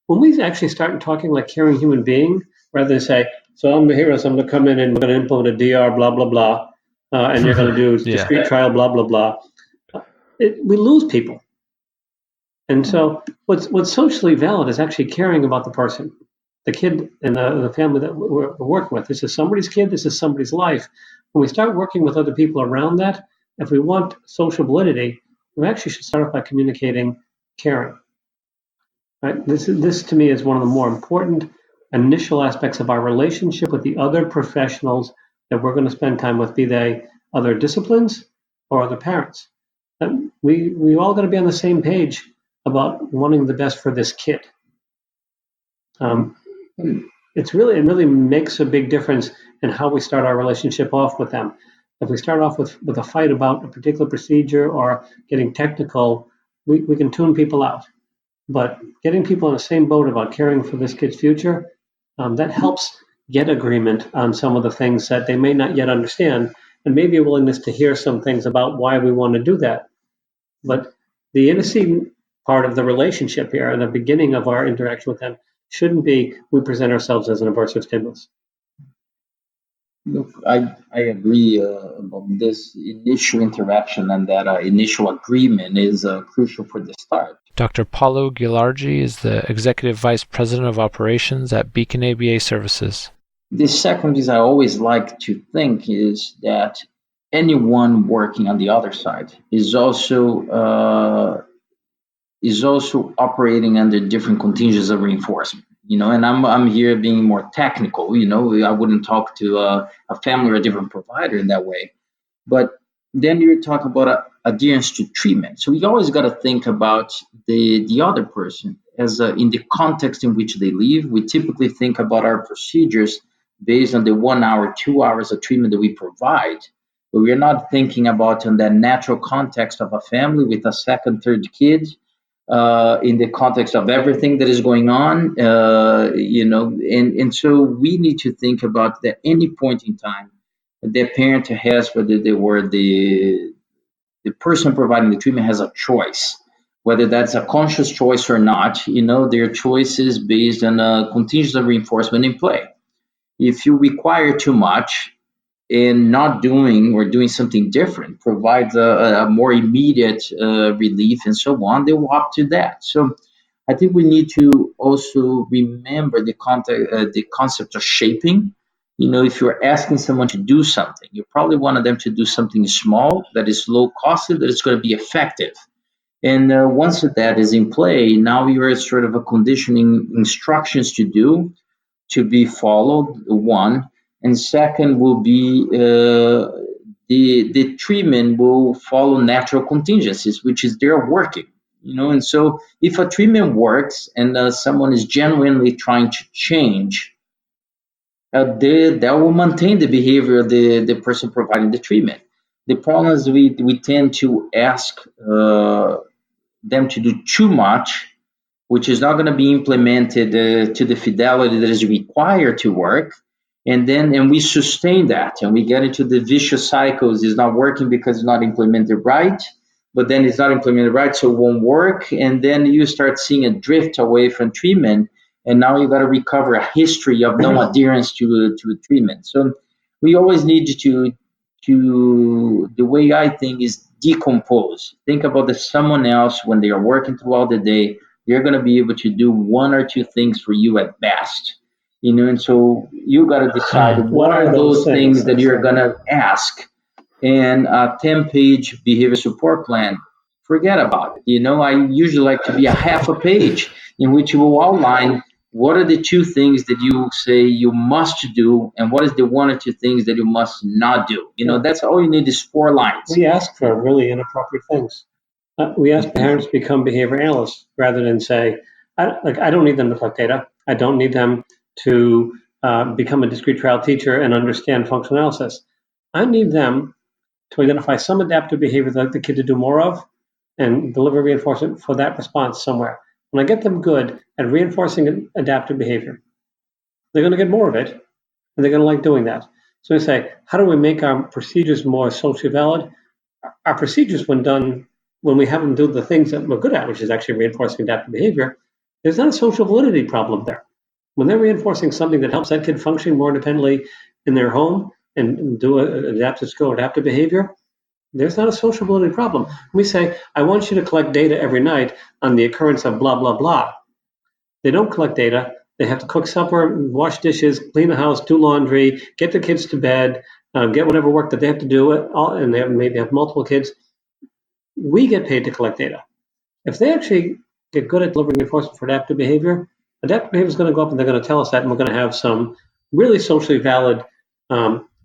When we actually start talking like caring human being, rather than say, so I'm here, so I'm going to come in and we're going to implement a DR, blah, blah, blah, and you're going to do discrete trial, blah, blah, blah, we lose people. And so what's socially valid is actually caring about the person, the kid and the family that we're working with. This is somebody's kid. This is somebody's life. When we start working with other people around that, if we want social validity, we actually should start off by communicating caring. Right? This to me is one of the more important initial aspects of our relationship with the other professionals that we're going to spend time with, be they other disciplines or other parents. And we all got to be on the same page about wanting the best for this kid. It really makes a big difference in how we start our relationship off with them. If we start off with a fight about a particular procedure or getting technical, we can tune people out. But getting people in the same boat about caring for this kid's future, that helps get agreement on some of the things that they may not yet understand, and maybe a willingness to hear some things about why we want to do that. But the antecedent part of the relationship here and the beginning of our interaction with them shouldn't be we present ourselves as an aversive stimulus. Look, I agree about this initial interaction, and that initial agreement is crucial for the start. Dr. Paulo Guilhardi is the Executive Vice President of Operations at Beacon ABA Services. The second is I always like to think is that anyone working on the other side is also operating under different contingents of reinforcement. And I'm here being more technical. I wouldn't talk to a family or a different provider in that way. But then you talk about adherence to treatment. So we always got to think about the other person as in the context in which they live. We typically think about our procedures based on the 1 hour, 2 hours of treatment that we provide. But we're not thinking about in that natural context of a family with a second, third kid, in the context of everything that is going on, and so we need to think about that any point in time, the parent has, whether they were the person providing the treatment, has a choice, whether that's a conscious choice or not. Their choices based on a contingent of reinforcement in play. If you require too much, and not doing or doing something different provides a more immediate relief and so on, they will opt to that. So I think we need to also remember the concept of shaping. If you're asking someone to do something, you probably want them to do something small that is low cost, that is going to be effective. And once that is in play, now you're sort of a conditioning instructions to be followed, one. And second will be the treatment will follow natural contingencies, which is they're working. And so if a treatment works and someone is genuinely trying to change, that will maintain the behavior of the person providing the treatment. The problem is we tend to ask them to do too much, which is not going to be implemented to the fidelity that is required to work. And we sustain that, and we get into the vicious cycles. It's not working because it's not implemented right, but then it's not implemented right, so it won't work. And then you start seeing a drift away from treatment, and now you got to recover a history of no adherence to treatment. So we always need to the way I think is decompose. Think about someone else when they are working throughout the day. they're going to be able to do one or two things for you at best. And so you got to decide what are those things that you're going to ask. And a 10-page behavior support plan, forget about it. I usually like to be a half a page in which you will outline what are the two things that you say you must do, and what is the one or two things that you must not do. That's all you need is 4 lines. We ask for really inappropriate things. We ask parents to become behavior analysts rather than say, I don't need them to collect data. I don't need them to become a discrete trial teacher and understand functional analysis. I need them to identify some adaptive behavior that I'd like the kid to do more of and deliver reinforcement for that response somewhere. When I get them good at reinforcing adaptive behavior, they're going to get more of it, and they're going to like doing that. So we say, how do we make our procedures more socially valid? Our procedures, when we have them do the things that we're good at, which is actually reinforcing adaptive behavior, there's not a social validity problem there. When they're reinforcing something that helps that kid function more independently in their home and do an adaptive skill or adaptive behavior, there's not a social validity problem. We say, I want you to collect data every night on the occurrence of blah, blah, blah. They don't collect data. They have to cook supper, wash dishes, clean the house, do laundry, get the kids to bed, get whatever work that they have to do, and they maybe have multiple kids. We get paid to collect data. If they actually get good at delivering reinforcement for adaptive behavior is going to go up, and they're going to tell us that, and we're going to have some really socially valid,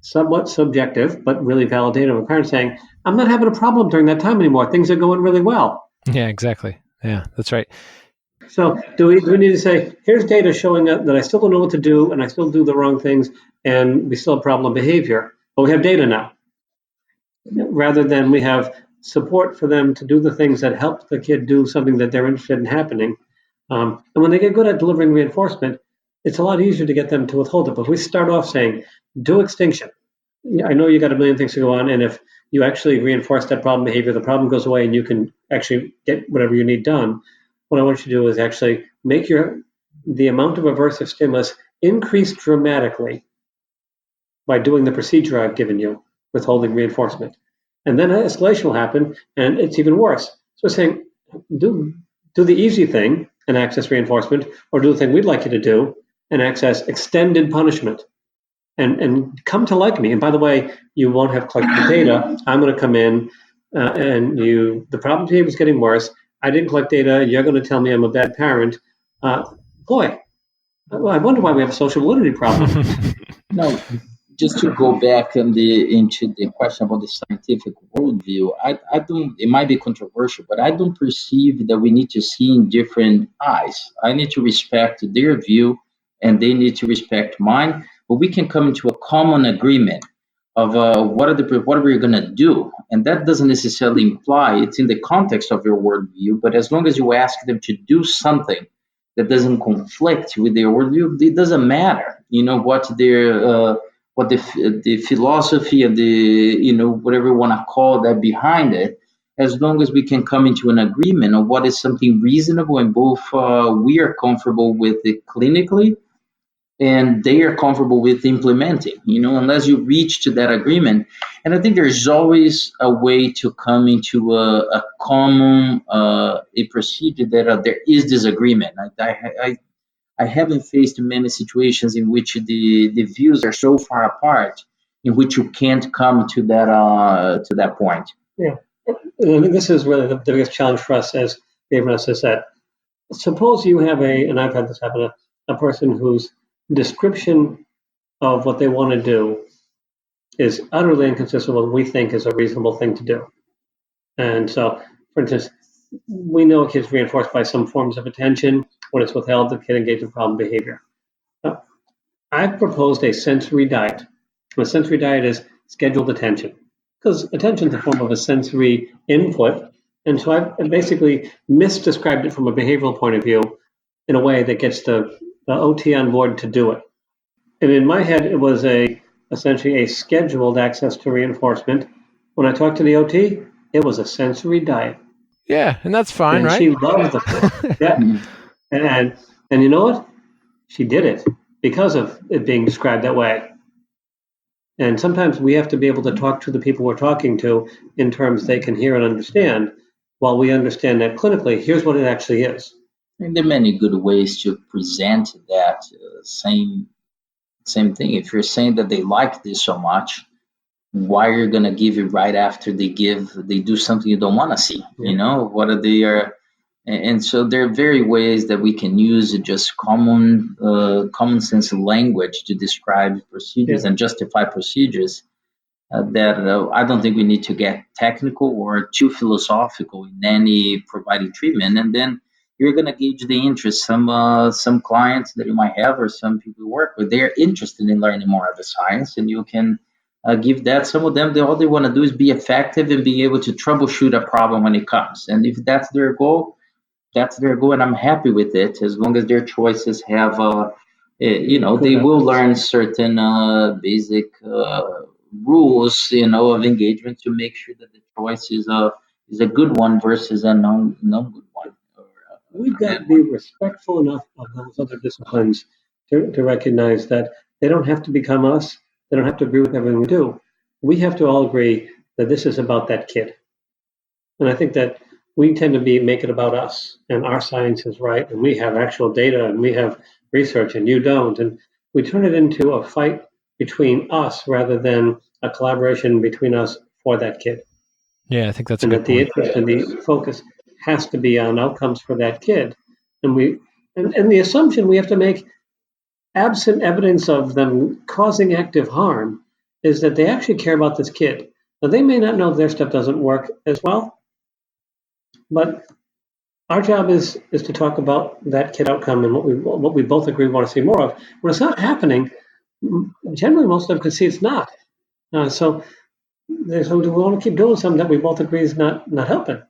somewhat subjective, but really valid data of a parent saying, I'm not having a problem during that time anymore. Things are going really well. Yeah, exactly. Yeah, that's right. So do we need to say, here's data showing that I still don't know what to do, and I still do the wrong things, and we still have problem behavior, but we have data now. Rather than we have support for them to do the things that help the kid do something that they're interested in happening. And when they get good at delivering reinforcement, it's a lot easier to get them to withhold it. But if we start off saying, do extinction. I know you got a million things to go on, and if you actually reinforce that problem behavior, the problem goes away and you can actually get whatever you need done. What I want you to do is actually make the amount of aversive stimulus increase dramatically by doing the procedure I've given you, withholding reinforcement. And then an escalation will happen, and it's even worse. So we're saying, do the easy thing and access reinforcement, or do the thing we'd like you to do and access extended punishment. And come to like me. And by the way, you won't have collected the data. I'm going to come in, and the problem behavior is getting worse. I didn't collect data. You're going to tell me I'm a bad parent. Boy, I wonder why we have a social validity problem. No, just to go back into the question about the scientific worldview, I don't. It might be controversial, but I don't perceive that we need to see in different eyes. I need to respect their view, and they need to respect mine. But we can come into a common agreement of what are we going to do, and that doesn't necessarily imply it's in the context of your worldview. But as long as you ask them to do something that doesn't conflict with their worldview, it doesn't matter. What the philosophy and whatever you want to call that behind it, as long as we can come into an agreement on what is something reasonable and both we are comfortable with it clinically and they are comfortable with implementing, unless you reach to that agreement. And I think there's always a way to come into a common a procedure that there is disagreement. I haven't faced many situations in which the views are so far apart in which you can't come to that point. Yeah, I think this is really the biggest challenge for us as behavioralists is that suppose you have and I've had this happen, a person whose description of what they want to do is utterly inconsistent with what we think is a reasonable thing to do. And so, for instance, we know a kid's reinforced by some forms of attention. When it's withheld, the kid engages in problem behavior. I've proposed a sensory diet. A sensory diet is scheduled attention, because attention is a form of a sensory input. And so I've basically misdescribed it from a behavioral point of view in a way that gets the OT on board to do it. And in my head, it was essentially a scheduled access to reinforcement. When I talked to the OT, it was a sensory diet. Yeah, and that's fine, and right? She loved the yeah. And you know what? She did it because of it being described that way. And sometimes we have to be able to talk to the people we're talking to in terms they can hear and understand, while we understand that clinically, here's what it actually is. And there are many good ways to present that same thing. If you're saying that they like this so much, why you're gonna give it right after they do something you don't want to see? You know what are they are, and so there are very ways that we can use just common sense language to describe procedures and justify procedures. That I don't think we need to get technical or too philosophical in any providing treatment, and then you're going to gauge the interest. Some clients that you might have or some people you work with, they're interested in learning more of the science, and you can give that. Some of them, all they want to do is be effective and be able to troubleshoot a problem when it comes. And if that's their goal, and I'm happy with it as long as their choices have they will learn certain basic rules, of engagement to make sure that the choice is a good one versus a non good one. We've got to be respectful enough of those other disciplines to recognize that they don't have to become us. They don't have to agree with everything we do. We have to all agree that this is about that kid. And I think that we tend to make it about us and our science is right and we have actual data and we have research and you don't. And we turn it into a fight between us rather than a collaboration between us for that kid. Yeah, I think that's a and good that the point. interest and the focus has to be on outcomes for that kid. And the assumption we have to make, absent evidence of them causing active harm, is that they actually care about this kid. Now they may not know their stuff doesn't work as well, but our job is to talk about that kid outcome and what we both agree we want to see more of. When it's not happening, generally most of them can see it's not. So do we want to keep doing something that we both agree is not helping?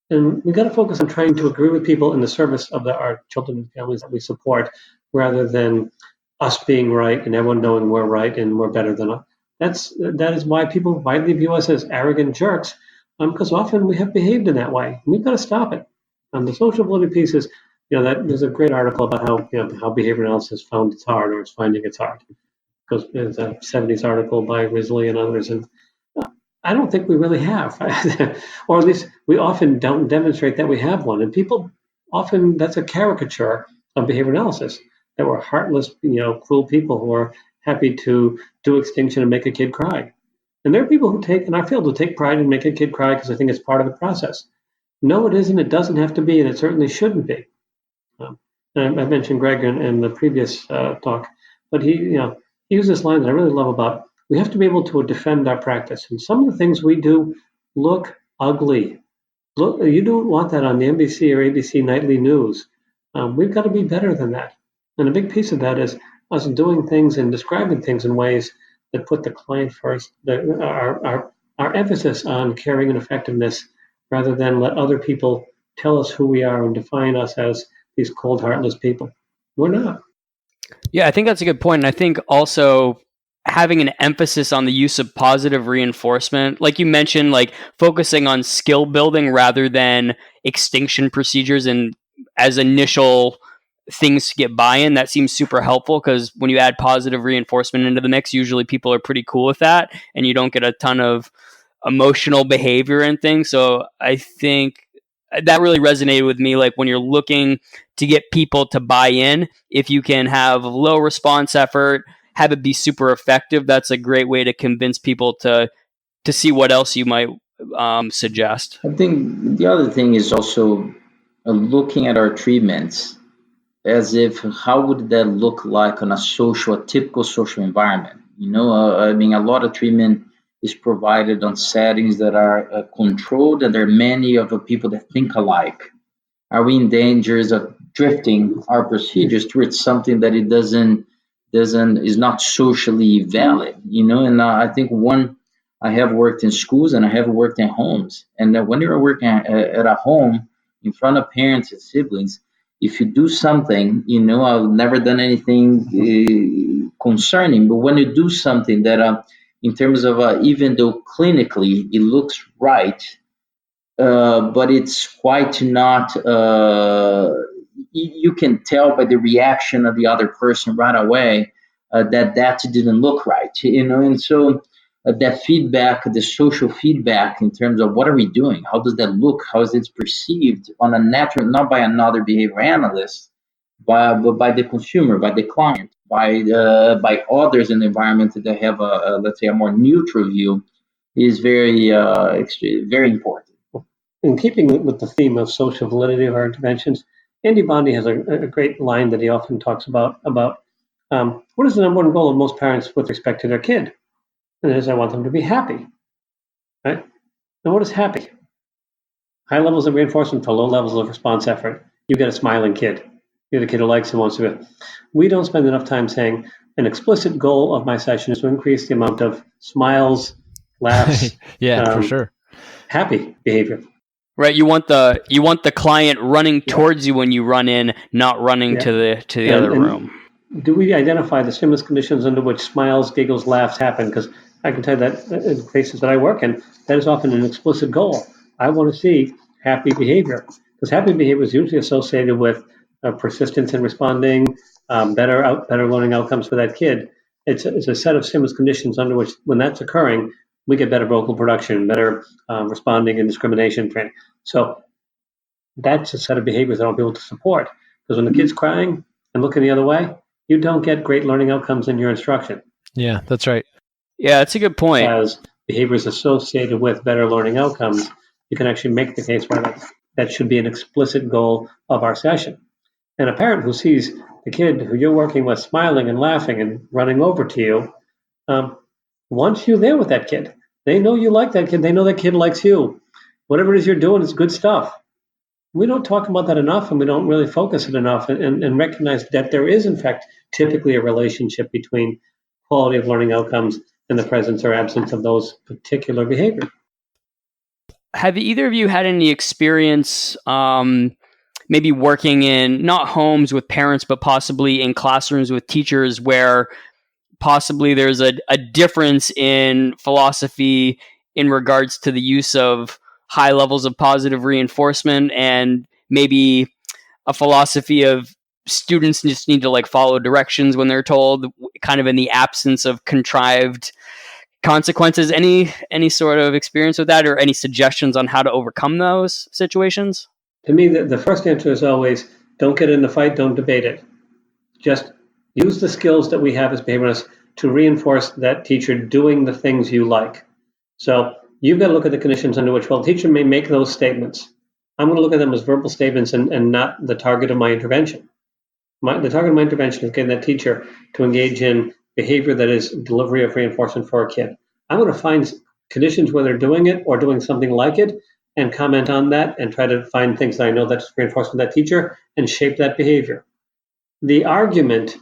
And we've got to focus on trying to agree with people in the service of our children and families that we support, rather than us being right and everyone knowing we're right and we're better than us. That is why people widely view us as arrogant jerks, because often we have behaved in that way. We've got to stop it. The social validity piece is, that there's a great article about how behavior analysis found it's hard or is finding it's hard. Because there's a 70s article by Risley and others, and I don't think we really have, or at least we often don't demonstrate that we have one. And people often, that's a caricature of behavior analysis, that we're heartless, cruel people who are happy to do extinction and make a kid cry. And there are people who in our field who take pride in making a kid cry because I think it's part of the process. No, it isn't. It doesn't have to be, and it certainly shouldn't be. And I mentioned Greg in the previous talk, but he used this line that I really love about, we have to be able to defend our practice. And some of the things we do look ugly. Look, you don't want that on the NBC or ABC nightly news. We've got to be better than that. And a big piece of that is us doing things and describing things in ways that put the client first, our emphasis on caring and effectiveness, rather than let other people tell us who we are and define us as these cold, heartless people. We're not. Yeah, I think that's a good point. And I think also having an emphasis on the use of positive reinforcement, like you mentioned, like focusing on skill building rather than extinction procedures and as initial things to get buy-in, that seems super helpful, because when you add positive reinforcement into the mix, usually people are pretty cool with that and you don't get a ton of emotional behavior and things. So I think that really resonated with me. Like when you're looking to get people to buy in, if you can have low response effort, have it be super effective, that's a great way to convince people to see what else you might suggest. I think the other thing is also looking at our treatments as if how would that look like on a typical social environment. I mean, a lot of treatment is provided on settings that are controlled, and there are many of the people that think alike. Are we in danger of drifting our procedures towards something that it doesn't is not socially valid? And I think I have worked in schools and I have worked in homes, and when you're working at a home in front of parents and siblings, if you do something, I've never done anything concerning, but when you do something that, in terms of even though clinically it looks right, but it's quite not, you can tell by the reaction of the other person right away that didn't look right, and so that feedback, the social feedback in terms of what are we doing? How does that look? How is it perceived on a natural, not by another behavior analyst, but by the consumer, by the client, by others in the environment that have let's say a more neutral view, is very important. In keeping with the theme of social validity of our interventions, Andy Bondi has a great line that he often talks about what is the number one goal of most parents with respect to their kid? And it is, I want them to be happy, right? And what is happy? High levels of reinforcement for low levels of response effort. You get a smiling kid. You're the kid who likes and wants to be. We don't spend enough time saying an explicit goal of my session is to increase the amount of smiles, laughs, for sure, happy behavior. Right, you want the client running towards you when you run in, not running to the other room. Do we identify the stimulus conditions under which smiles, giggles, laughs happen? Because I can tell you that in places that I work in, that is often an explicit goal. I want to see happy behavior, because happy behavior is usually associated with persistence in responding, better learning outcomes for that kid. It's a set of stimulus conditions under which, when that's occurring, we get better vocal production, better responding and discrimination training. So that's a set of behaviors that I'll be able to support. Because when the kid's crying and looking the other way, you don't get great learning outcomes in your instruction. Yeah, that's right. Yeah, that's a good point. As behaviors associated with better learning outcomes, you can actually make the case where that should be an explicit goal of our session. And a parent who sees the kid who you're working with smiling and laughing and running over to you, wants you there with that kid. They know you like that kid. They know that kid likes you. Whatever it is you're doing is good stuff. We don't talk about that enough, and we don't really focus it enough and recognize that there is, in fact, typically a relationship between quality of learning outcomes and the presence or absence of those particular behaviors. Have either of you had any experience maybe working in not homes with parents, but possibly in classrooms with teachers where possibly there's a difference in philosophy in regards to the use of high levels of positive reinforcement and maybe a philosophy of students just need to follow directions when they're told, kind of in the absence of contrived consequences? Any sort of experience with that, or any suggestions on how to overcome those situations? To me, the first answer is always, don't get in the fight, don't debate it. Just use the skills that we have as behaviorists to reinforce that teacher doing the things you like. So you've got to look at the conditions under which, the teacher may make those statements. I'm going to look at them as verbal statements and not the target of my intervention. The target of my intervention is getting that teacher to engage in behavior that is delivery of reinforcement for a kid. I'm going to find conditions where they're doing it or doing something like it and comment on that and try to find things that I know that's reinforcement that teacher and shape that behavior. The argument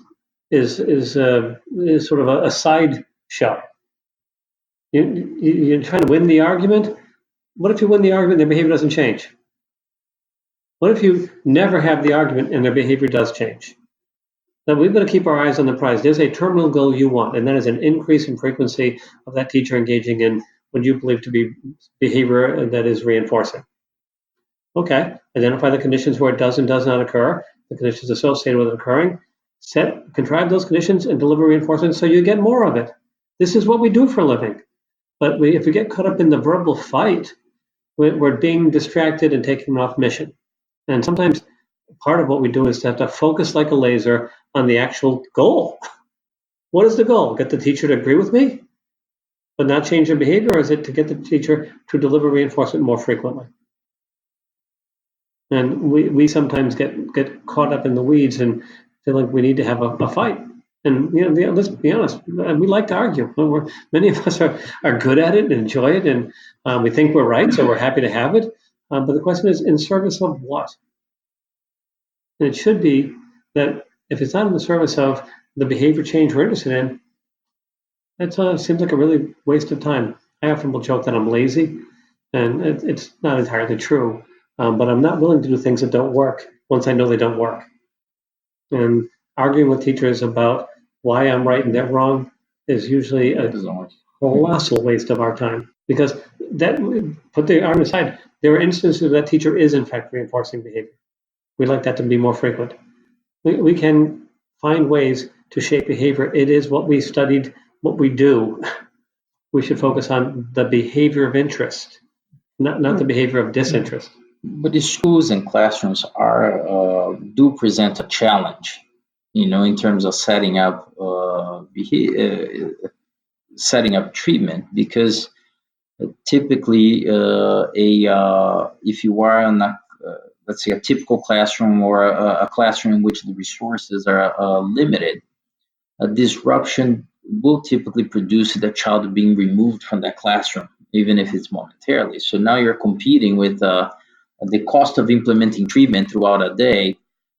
is sort of a side show. You're trying to win the argument. What if you win the argument and their behavior doesn't change? What if you never have the argument and their behavior does change? Now, we've got to keep our eyes on the prize. There's a terminal goal you want, and that is an increase in frequency of that teacher engaging in what you believe to be behavior that is reinforcing. Okay, identify the conditions where it does and does not occur, the conditions associated with it occurring, contrive those conditions and deliver reinforcement so you get more of it. This is what we do for a living. But if we get caught up in the verbal fight, we're being distracted and taking off mission. And sometimes part of what we do is to have to focus like a laser on the actual goal. What is the goal? Get the teacher to agree with me, but not change their behavior, or is it to get the teacher to deliver reinforcement more frequently? And we sometimes get caught up in the weeds and feel like we need to have a fight. And let's be honest, we like to argue. Many of us are good at it and enjoy it, and we think we're right, so we're happy to have it. But the question is, in service of what? And it should be that if it's not in the service of the behavior change we're interested in, that seems like a really waste of time. I often will joke that I'm lazy, and it's not entirely true. But I'm not willing to do things that don't work once I know they don't work. And arguing with teachers about why I'm right and they're wrong is usually a colossal waste of our time. Because that, put the argument aside, there are instances where that teacher is in fact reinforcing behavior. We'd like that to be more frequent. We can find ways to shape behavior. It is what we studied, what we do. we should focus on the behavior of interest, not the behavior of disinterest. But the schools and classrooms do present a challenge, in terms of setting up treatment, because typically if you are in let's say a typical classroom, or a classroom in which the resources are limited, a disruption will typically produce the child being removed from that classroom, even if it's momentarily. So now you're competing with the cost of implementing treatment throughout a day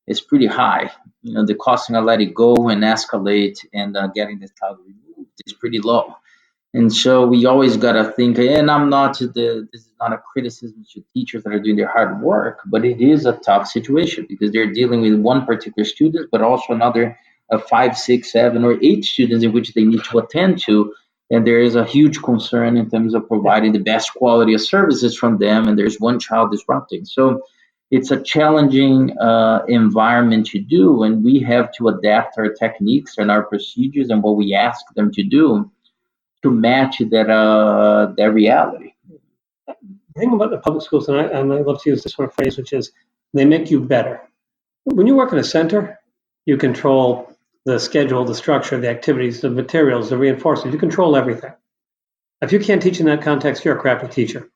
is pretty high. The cost of let it go and escalate and getting the child removed is pretty low. And so we always got to think, and this is not a criticism to teachers that are doing their hard work, but it is a tough situation because they're dealing with one particular student, but also another 5, 6, 7, or 8 students in which they need to attend to. And there is a huge concern in terms of providing the best quality of services from them. And there's one child disrupting. So it's a challenging environment to do. And we have to adapt our techniques and our procedures and what we ask them to do to match that reality. The thing about the public schools, and I love to use this one phrase, which is they make you better. When you work in a center, you control the schedule, the structure, the activities, the materials, the reinforcements. You control everything. If you can't teach in that context, you're a crappy teacher.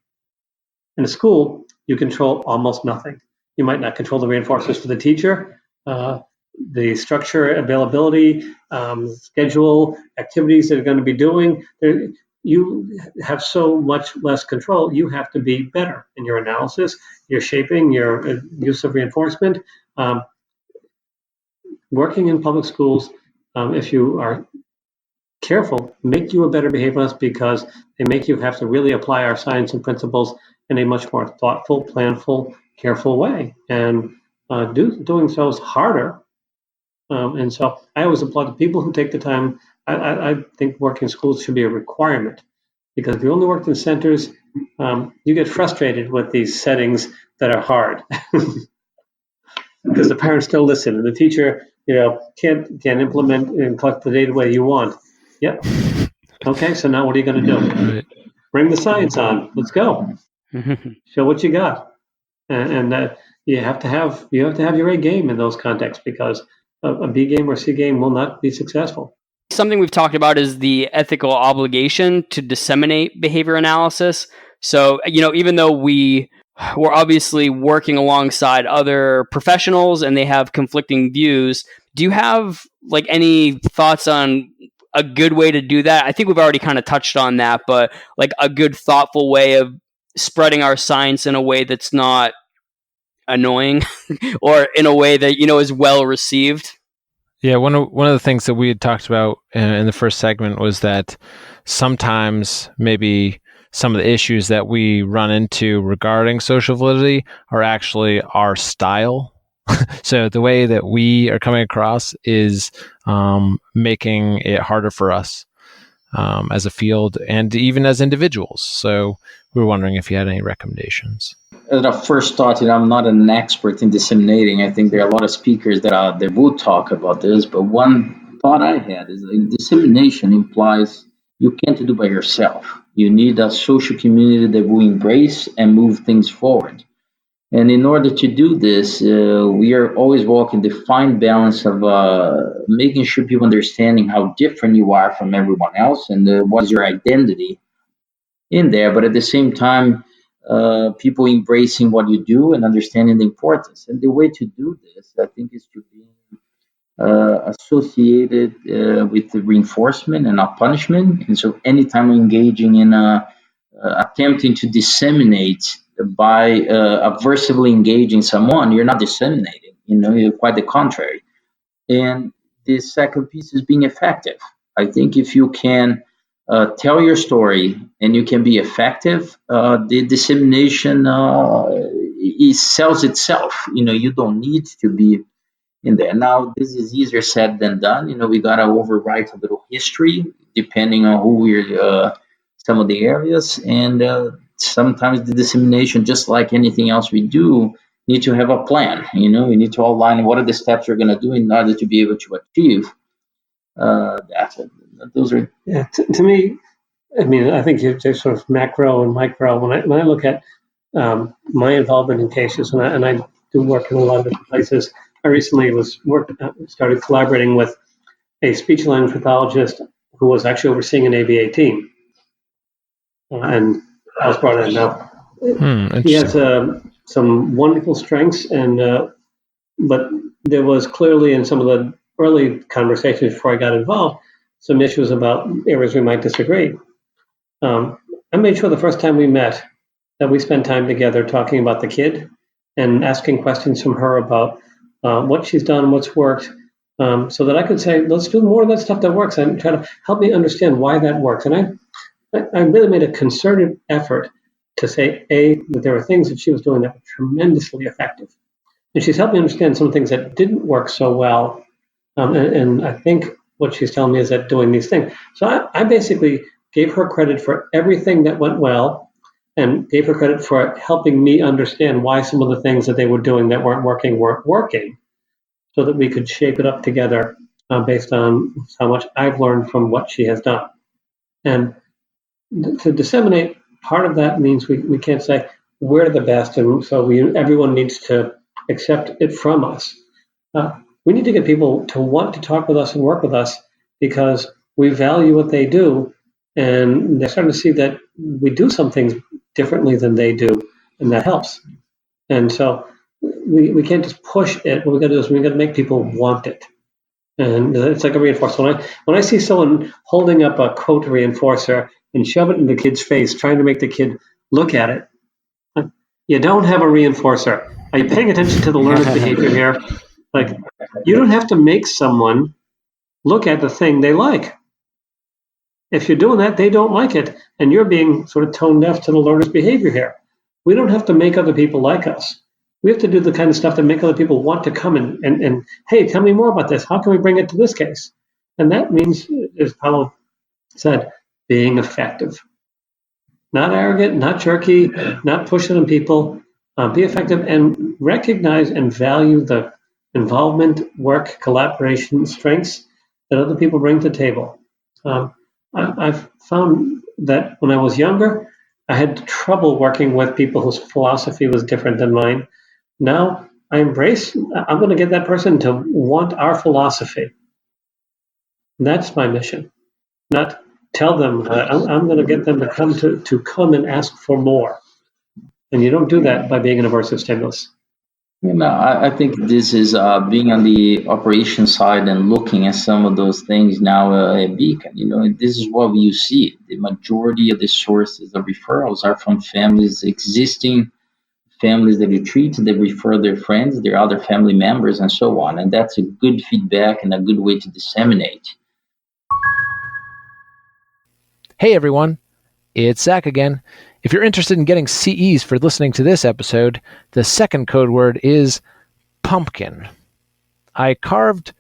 In a school, you control almost nothing. You might not control the reinforcements for the teacher, the structure, availability, schedule, activities that are going to be doing. You have so much less control. You have to be better in your analysis, your shaping, your use of reinforcement. Working in public schools, if you are careful, make you a better behavioralist because they make you have to really apply our science and principles in a much more thoughtful, planful, careful way. And doing so is harder. And so I always applaud the people who take the time. I think working in schools should be a requirement because if you only worked in centers, you get frustrated with these settings that are hard because the parents don't listen and the teacher, can't implement and collect the data the way you want. Yep. Okay, so now what are you going to do? Right. Bring the science on. Let's go. Show what you got. And you have to have your A game in those contexts because a B game or C game will not be successful. Something we've talked about is the ethical obligation to disseminate behavior analysis. So, even though we're obviously working alongside other professionals and they have conflicting views, do you have any thoughts on a good way to do that? I think we've already kind of touched on that, but a good thoughtful way of spreading our science in a way that's not annoying or in a way that, is well received. Yeah, one of the things that we had talked about in the first segment was that sometimes maybe some of the issues that we run into regarding social validity are actually our style. So the way that we are coming across is making it harder for us as a field and even as individuals. So we were wondering if you had any recommendations. The first thought, I'm not an expert in disseminating. I think there are a lot of speakers that would talk about this, but one thought I had is dissemination implies you can't do by yourself. You need a social community that will embrace and move things forward. And in order to do this, we are always walking the fine balance of making sure people understanding how different you are from everyone else and what is your identity in there, but at the same time, people embracing what you do and understanding the importance. And the way to do this, I think, is to be associated with the reinforcement and not punishment. And so anytime we're engaging in attempting to disseminate by aversively engaging someone, you're not disseminating, you're quite the contrary. And the second piece is being effective. I think if you can tell your story and you can be effective, the dissemination it sells itself. You don't need to be in there. Now, this is easier said than done. We got to overwrite a little history depending on who we're, some of the areas. And sometimes the dissemination, just like anything else we do, need to have a plan. We need to outline what are the steps we're going to do in order to be able to achieve that. Those are to me, I mean, I think there's sort of macro and micro. When I look at my involvement in cases, and I do work in a lot of different places. I recently started collaborating with a speech language pathologist who was actually overseeing an ABA team, and I was brought in. Now he has some wonderful strengths, but there was clearly in some of the early conversations before I got involved some issues about areas we might disagree. I made sure the first time we met that we spent time together talking about the kid and asking questions from her about what she's done, what's worked, so that I could say, let's do more of that stuff that works and try to help me understand why that works. And I really made a concerted effort to say, that there were things that she was doing that were tremendously effective. And she's helped me understand some things that didn't work so well. And I think what she's telling me is that doing these things. So I basically gave her credit for everything that went well and gave her credit for helping me understand why some of the things that they were doing that weren't working, so that we could shape it up together based on how much I've learned from what she has done. And to disseminate, part of that means we can't say we're the best, and so everyone needs to accept it from us. We need to get people to want to talk with us and work with us because we value what they do, and they're starting to see that we do some things differently than they do, and that helps. And so we can't just push it. What we got to do is we got to make people want it, and it's like a reinforcer. When I see someone holding up a coat reinforcer and shove it in the kid's face, trying to make the kid look at it, you don't have a reinforcer. Are you paying attention to the learner's behavior here? Like, you don't have to make someone look at the thing they like. If you're doing that, they don't like it, and you're being sort of tone deaf to the learner's behavior here. We don't have to make other people like us. We have to do the kind of stuff that make other people want to come and hey, tell me more about this. How can we bring it to this case? And that means, as Paulo said, being effective. Not arrogant, not jerky, not pushing on people. Be effective and recognize and value the involvement, work, collaboration, strengths that other people bring to the table. I've found that when I was younger, I had trouble working with people whose philosophy was different than mine. Now I'm going to get that person to want our philosophy. That's my mission. Not tell them that. I'm going to get them to come and ask for more. And you don't do that by being an aversive stimulus. I think this is being on the operation side and looking at some of those things now a beacon. This is what you see. The majority of the sources of referrals are from existing families that you treat. They refer their friends, their other family members, and so on. And that's a good feedback and a good way to disseminate. Hey everyone, it's Zach again. If you're interested in getting CEs for listening to this episode, the second code word is pumpkin. I carved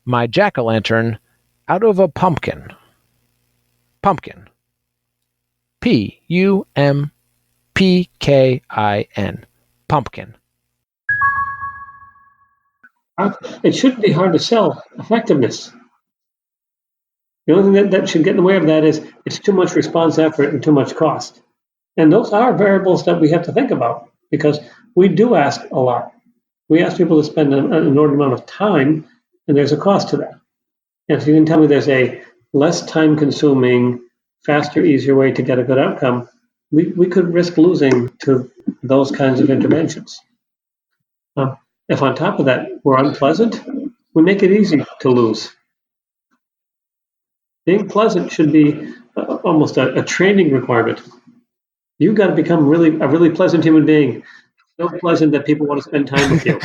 my jack-o'-lantern out of a pumpkin. Pumpkin. Pumpkin. Pumpkin. It shouldn't be hard to sell effectiveness. The only thing that should get in the way of that is it's too much response effort and too much cost. And those are variables that we have to think about because we do ask a lot. We ask people to spend an inordinate amount of time, and there's a cost to that. And if you can tell me there's a less time-consuming, faster, easier way to get a good outcome, we could risk losing to those kinds of interventions. If on top of that we're unpleasant, we make it easy to lose. Being pleasant should be almost a training requirement. You've got to become a really pleasant human being. So pleasant that people want to spend time with you.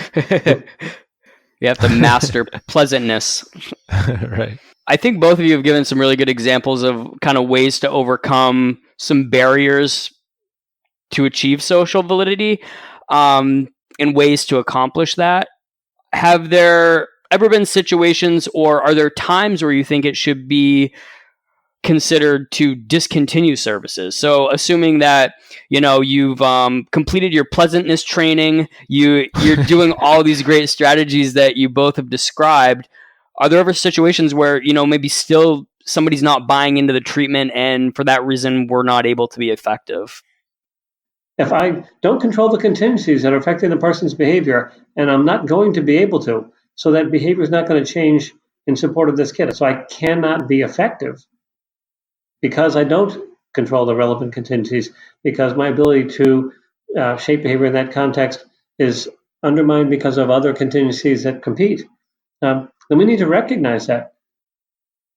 You have to master pleasantness. Right. I think both of you have given some really good examples of kind of ways to overcome some barriers to achieve social validity, and ways to accomplish that. Have there ever been situations, or are there times where you think it should be considered to discontinue services? So assuming that you've completed your pleasantness training, you're doing all these great strategies that you both have described, are there ever situations where maybe still somebody's not buying into the treatment, and for that reason, we're not able to be effective. If I don't control the contingencies that are affecting the person's behavior, and I'm not going to be able to, so that behavior is not going to change in support of this kid. So I cannot be effective because I don't control the relevant contingencies, because my ability to shape behavior in that context is undermined because of other contingencies that compete. Then we need to recognize that.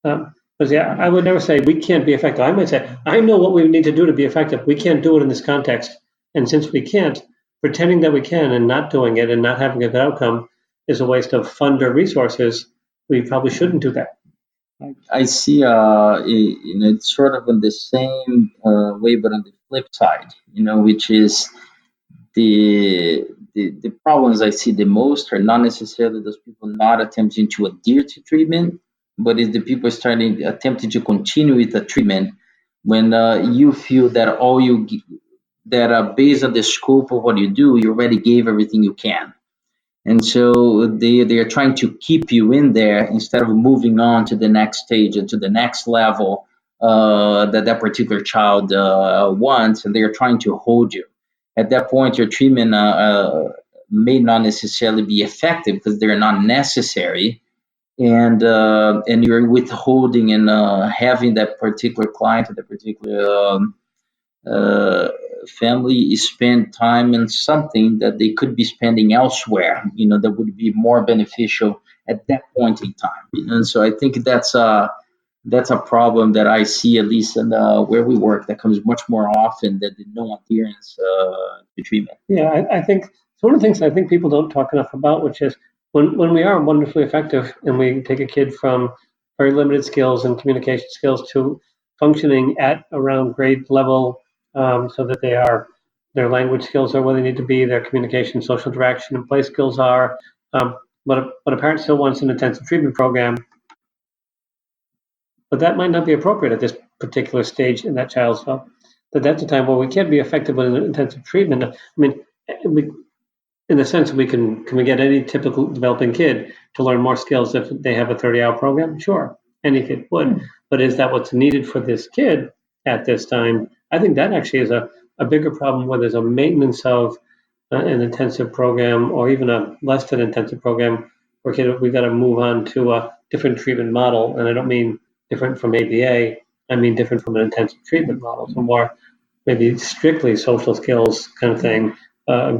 Because I would never say we can't be effective. I might say, I know what we need to do to be effective. We can't do it in this context. And since we can't, pretending that we can and not doing it and not having a good outcome is a waste of fund or resources. We probably shouldn't do that. I see, it's sort of in the same way, but on the flip side, which is the problems I see the most are not necessarily those people not attempting to adhere to treatment, but it's the people attempting to continue with the treatment when you feel that based on the scope of what you do, you already gave everything you can. And so they are trying to keep you in there instead of moving on to the next stage and to the next level that particular child wants, and they are trying to hold you. At that point, your treatment may not necessarily be effective because they're not necessary, and you're withholding and having that particular client or that particular family spend time in something that they could be spending elsewhere, that would be more beneficial at that point in time. And so I think that's a problem that I see, at least in where we work, that comes much more often than the no adherence to treatment. Yeah, I think it's one of the things I think people don't talk enough about, which is when we are wonderfully effective and we take a kid from very limited skills and communication skills to functioning at around grade level, so that their language skills are where they need to be, their communication, social interaction, and play skills are. But a parent still wants an intensive treatment program, but that might not be appropriate at this particular stage in that child's development. That's a time where we can't be effective with intensive treatment. I mean, in the sense can we get any typical developing kid to learn more skills if they have a 30-hour program? Sure, any kid would. But is that what's needed for this kid at this time? I think that actually is a bigger problem where there's a maintenance of an intensive program, or even a less than intensive program, where we've got to move on to a different treatment model. And I don't mean different from ABA, I mean different from an intensive treatment model, so more maybe strictly social skills kind of thing,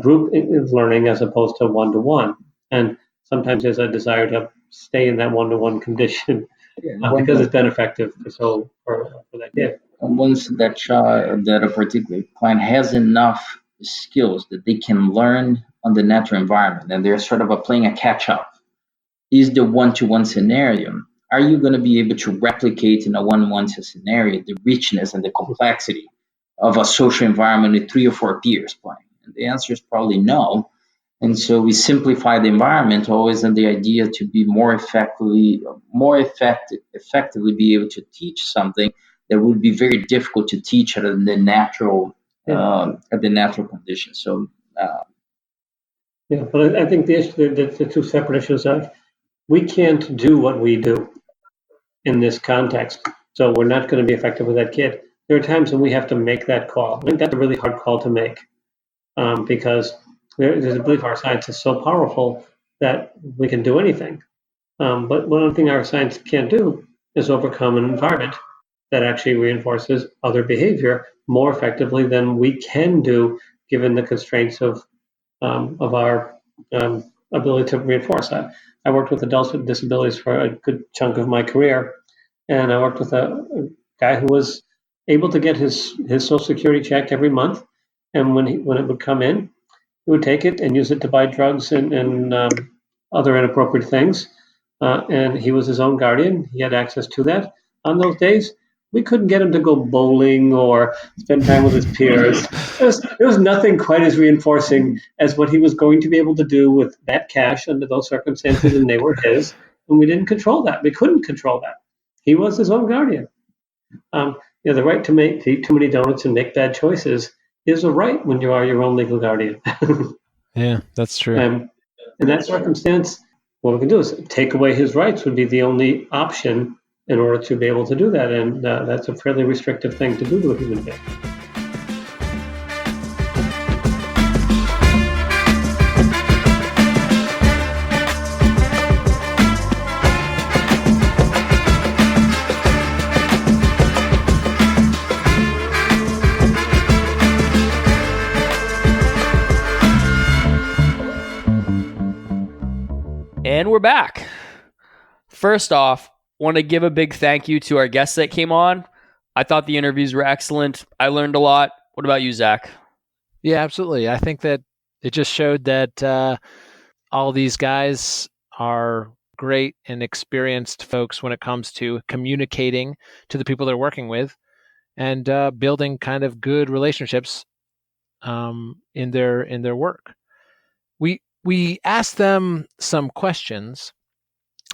group learning as opposed to one-to-one. And sometimes there's a desire to stay in that one-to-one condition because it's been effective for that kid. And once that child, that a particular client has enough skills that they can learn on the natural environment, and they're sort of playing a catch-up, is the one-to-one scenario. Are you going to be able to replicate in a one-to-one scenario the richness and the complexity of a social environment with 3 or 4 peers playing? And the answer is probably no. And so we simplify the environment always in the idea to be more effectively be able to teach something that would be very difficult to teach at the natural conditions. So but I think the issue, the two separate issues are we can't do what we do in this context, so we're not going to be effective with that kid. There are times when we have to make that call. I think that's a really hard call to make, because there's a belief our science is so powerful that we can do anything. But one thing our science can't do is overcome an environment that actually reinforces other behavior more effectively than we can do, given the constraints of our ability to reinforce. I worked with adults with disabilities for a good chunk of my career, and I worked with a guy who was able to get his Social Security check every month, and when it would come in, he would take it and use it to buy drugs and other inappropriate things. And he was his own guardian. He had access to that. On those days, we couldn't get him to go bowling or spend time with his peers. There was nothing quite as reinforcing as what he was going to be able to do with that cash under those circumstances, and they were his. And we didn't control that. We couldn't control that. He was his own guardian. The right to eat too many donuts and make bad choices is a right when you are your own legal guardian. Yeah, that's true. In that circumstance, what we can do is take away his rights would be the only option in order to be able to do that. And that's a fairly restrictive thing to do to a human being. And we're back. First off, want to give a big thank you to our guests that came on. I thought the interviews were excellent. I learned a lot. What about you, Zach? Yeah, absolutely. I think that it just showed that all these guys are great and experienced folks when it comes to communicating to the people they're working with and building kind of good relationships in their work. We asked them some questions,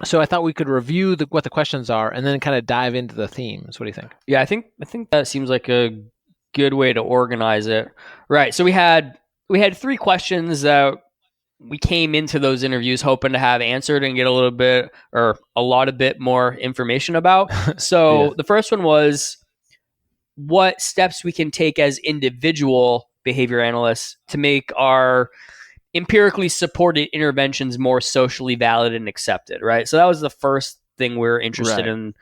so I thought we could review what the questions are and then kind of dive into the themes. What do you think? Yeah, I think that seems like a good way to organize it. Right. So we had 3 questions that we came into those interviews hoping to have answered and get a little bit or a lot of bit more information about. So Yeah. The first one was what steps we can take as individual behavior analysts to make our empirically supported interventions more socially valid and accepted, right? So that was the first thing we were interested in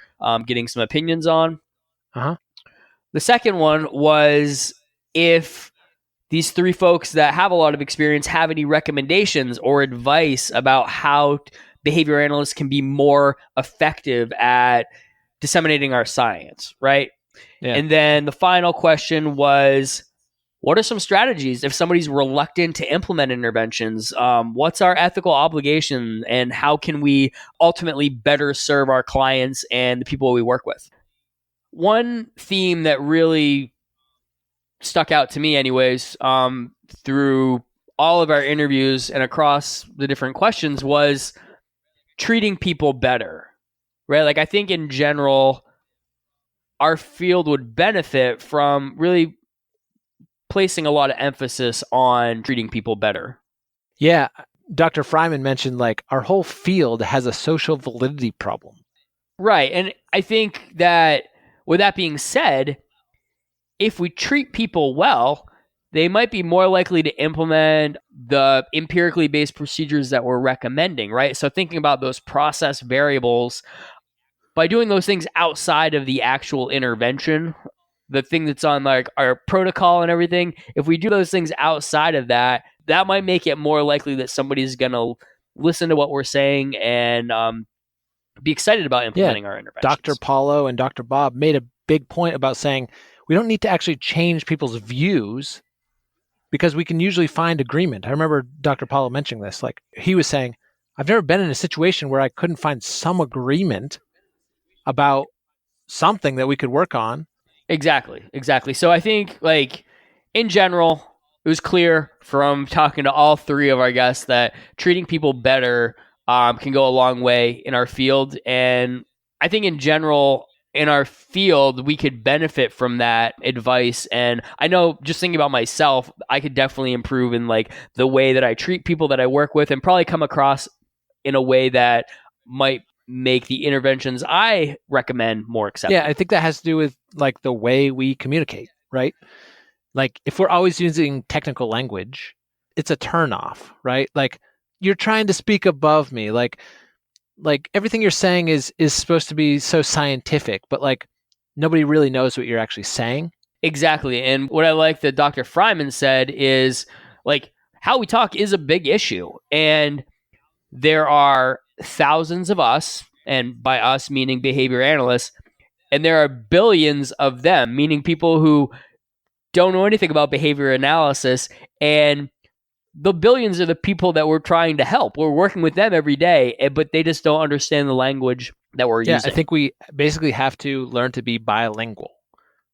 getting some opinions on. Uh-huh. The second one was if these 3 folks that have a lot of experience have any recommendations or advice about how behavior analysts can be more effective at disseminating our science, right? Yeah. And then the final question was, what are some strategies if somebody's reluctant to implement interventions? What's our ethical obligation and how can we ultimately better serve our clients and the people we work with? One theme that really stuck out to me anyways, through all of our interviews and across the different questions was treating people better, right? Like I think in general, our field would benefit from really placing a lot of emphasis on treating people better. Yeah. Dr. Friman mentioned like our whole field has a social validity problem. Right. And I think that with that being said, if we treat people well, they might be more likely to implement the empirically based procedures that we're recommending, right? So thinking about those process variables, by doing those things outside of the actual intervention, the thing that's on like our protocol and everything, if we do those things outside of that, that might make it more likely that somebody's going to listen to what we're saying and be excited about implementing our interventions. Dr. Paulo and Dr. Bob made a big point about saying we don't need to actually change people's views because we can usually find agreement. I remember Dr. Paulo mentioning this. Like he was saying, I've never been in a situation where I couldn't find some agreement about something that we could work on. Exactly. So I think like in general, it was clear from talking to all 3 of our guests that treating people better can go a long way in our field. And I think in general, in our field, we could benefit from that advice. And I know just thinking about myself, I could definitely improve in like the way that I treat people that I work with and probably come across in a way that might make the interventions I recommend more acceptable. Yeah, I think that has to do with like the way we communicate, right? Like if we're always using technical language, it's a turnoff, right? Like you're trying to speak above me. Like everything you're saying is supposed to be so scientific, but like nobody really knows what you're actually saying. Exactly. And what I like that Dr. Friman said is like how we talk is a big issue. And there are thousands of us, and by us meaning behavior analysts, and there are billions of them, meaning people who don't know anything about behavior analysis, and the billions are the people that we're trying to help. We're working with them every day, but they just don't understand the language that we're using. I think we basically have to learn to be bilingual,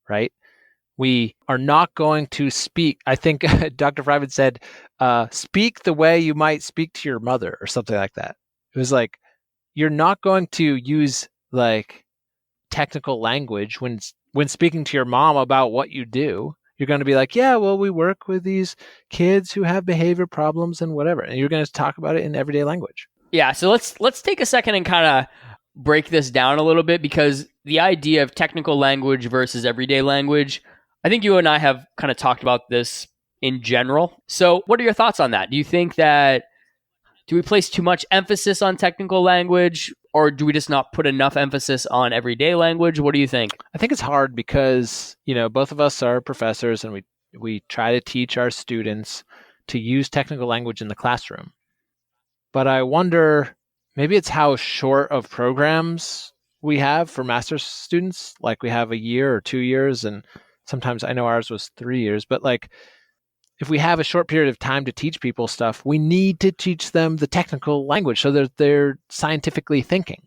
right? We are not going to speak. I think Dr. Friman said, speak the way you might speak to your mother or something like that. It was like, you're not going to use like technical language when speaking to your mom about what you do. You're going to be like, yeah, well, we work with these kids who have behavior problems and whatever. And you're going to talk about it in everyday language. Yeah. So let's take a second and kind of break this down a little bit, because the idea of technical language versus everyday language, I think you and I have kind of talked about this in general. So what are your thoughts on that? Do you think that, do we place too much emphasis on technical language, or do we just not put enough emphasis on everyday language? What do you think? I think it's hard because, both of us are professors and we try to teach our students to use technical language in the classroom. But I wonder, maybe it's how short of programs we have for master's students. Like we have a year or 2 years, and sometimes I know ours was 3 years, but like if we have a short period of time to teach people stuff, we need to teach them the technical language so that they're scientifically thinking.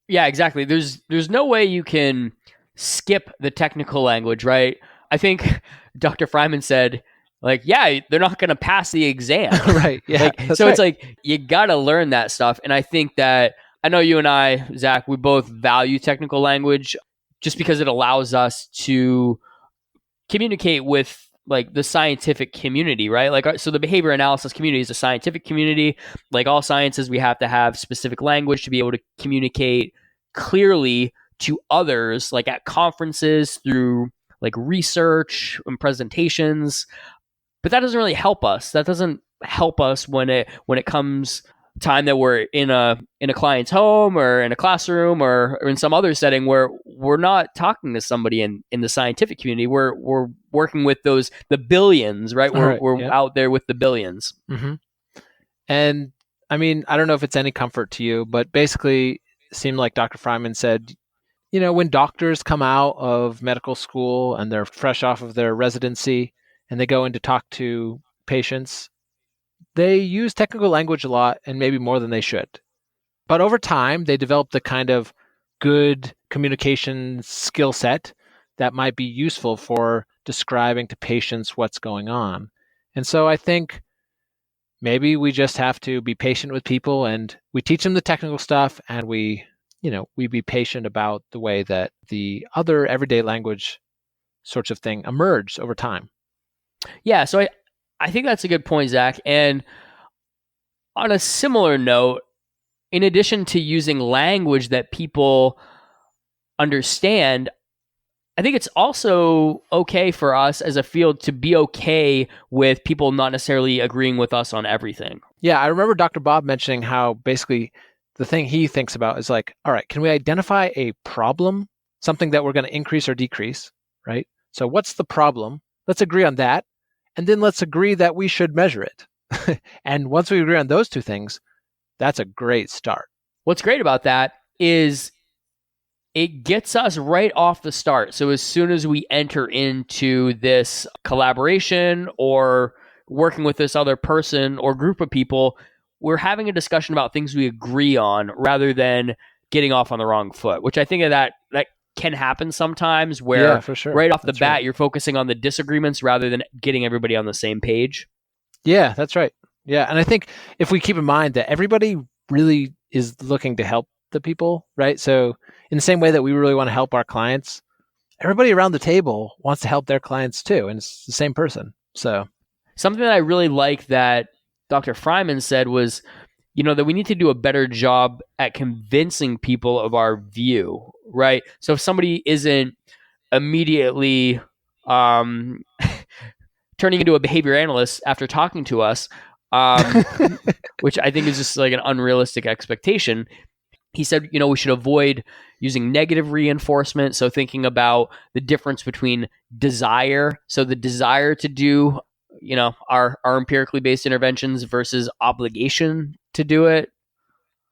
Yeah, exactly. There's no way you can skip the technical language, right? I think Dr. Friman said, like, yeah, they're not going to pass the exam. Right. Yeah. So right. It's like, you got to learn that stuff. And I think that, I know you and I, Zach, we both value technical language just because it allows us to communicate with like the scientific community, right? Like, so the behavior analysis community is a scientific community. Like all sciences, we have to have specific language to be able to communicate clearly to others, like at conferences, through like research and presentations. But that doesn't really help us. That doesn't help us when it comes time that we're in a client's home or in a classroom or in some other setting where we're not talking to somebody in the scientific community. We're working with the billions, right? We're yep. out there with the billions. Mm-hmm. And I mean, I don't know if it's any comfort to you, but basically it seemed like Dr. Friman said, when doctors come out of medical school and they're fresh off of their residency and they go in to talk to patients, they use technical language a lot and maybe more than they should. But over time, they develop the kind of good communication skill set that might be useful for describing to patients what's going on. And so I think maybe we just have to be patient with people and we teach them the technical stuff and we be patient about the way that the other everyday language sorts of thing emerge over time. Yeah, so I think that's a good point, Zach. And on a similar note, in addition to using language that people understand, I think it's also okay for us as a field to be okay with people not necessarily agreeing with us on everything. Yeah, I remember Dr. Bob mentioning how basically the thing he thinks about is like, all right, can we identify a problem, something that we're going to increase or decrease, right? So what's the problem? Let's agree on that. And then let's agree that we should measure it. And once we agree on those two things, that's a great start. What's great about that is it gets us right off the start. So as soon as we enter into this collaboration or working with this other person or group of people, we're having a discussion about things we agree on rather than getting off on the wrong foot, which I think that can happen sometimes where for sure. Right off the that's bat, right. You're focusing on the disagreements rather than getting everybody on the same page. Yeah, that's right. Yeah, and I think if we keep in mind that everybody really is looking to help the people, right? So in the same way that we really want to help our clients, everybody around the table wants to help their clients too, and it's the same person. So something that I really like that Dr. Friman said was, that we need to do a better job at convincing people of our view, right? So if somebody isn't immediately turning into a behavior analyst after talking to us, which I think is just like an unrealistic expectation, he said, we should avoid using negative reinforcement. So thinking about the difference between desire, so the desire to do our empirically based interventions versus obligation to do it.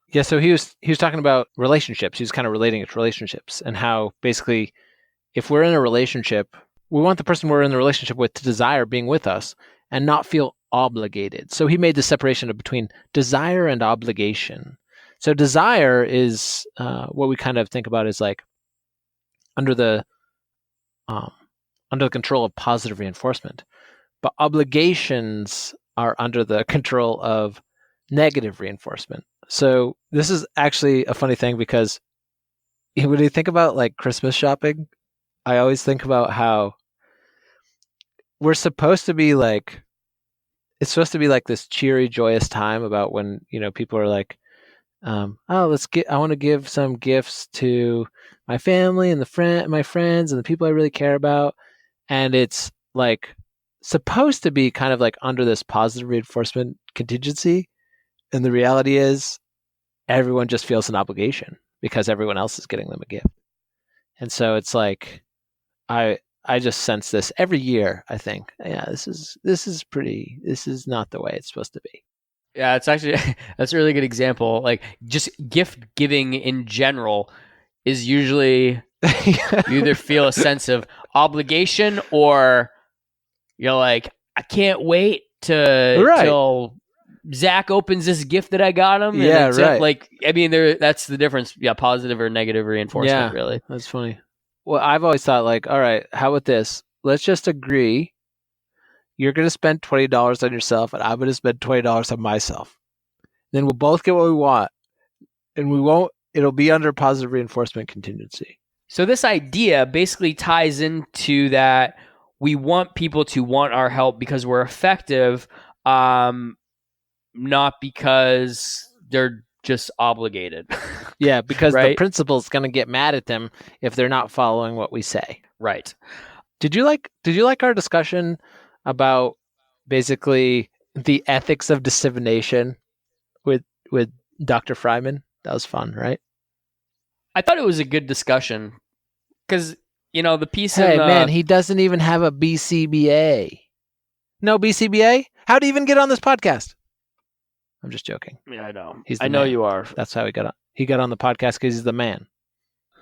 Yeah, so he was talking about relationships. He was kind of relating it to relationships and how basically if we're in a relationship, we want the person we're in the relationship with to desire being with us and not feel obligated. So he made the separation between desire and obligation. So desire is what we kind of think about as like under the control of positive reinforcement. But obligations are under the control of negative reinforcement. So this is actually a funny thing because when you think about like Christmas shopping, I always think about how we're supposed to be like, it's supposed to be like this cheery, joyous time about when, people are like I want to give some gifts to my family and my friends and the people I really care about. And it's like supposed to be kind of like under this positive reinforcement contingency. And the reality is everyone just feels an obligation because everyone else is getting them a gift. And so it's like, I just sense this every year. I think, this is not the way it's supposed to be. Yeah, it's actually that's a really good example. Like just gift giving in general is usually you either feel a sense of obligation or you're like, I can't wait till Zach opens this gift that I got him. Yeah, right. Like, I mean, that's the difference. Yeah, positive or negative reinforcement, really. That's funny. Well, I've always thought like, all right, how about this? Let's just agree. You're going to spend $20 on yourself, and I'm going to spend $20 on myself. Then we'll both get what we want, and it'll be under positive reinforcement contingency. So this idea basically ties into that we want people to want our help because we're effective, not because they're just obligated. Yeah, because right? The principal's going to get mad at them if they're not following what we say. Right. Did you like our discussion about basically the ethics of dissemination with Dr. Friman? That was fun, right? I thought it was a good discussion because, the piece Hey, man, he doesn't even have a BCBA. No BCBA? How'd he even get on this podcast? I'm just joking. Yeah, I know. I know you are. That's how he got on. He got on the podcast because he's the man.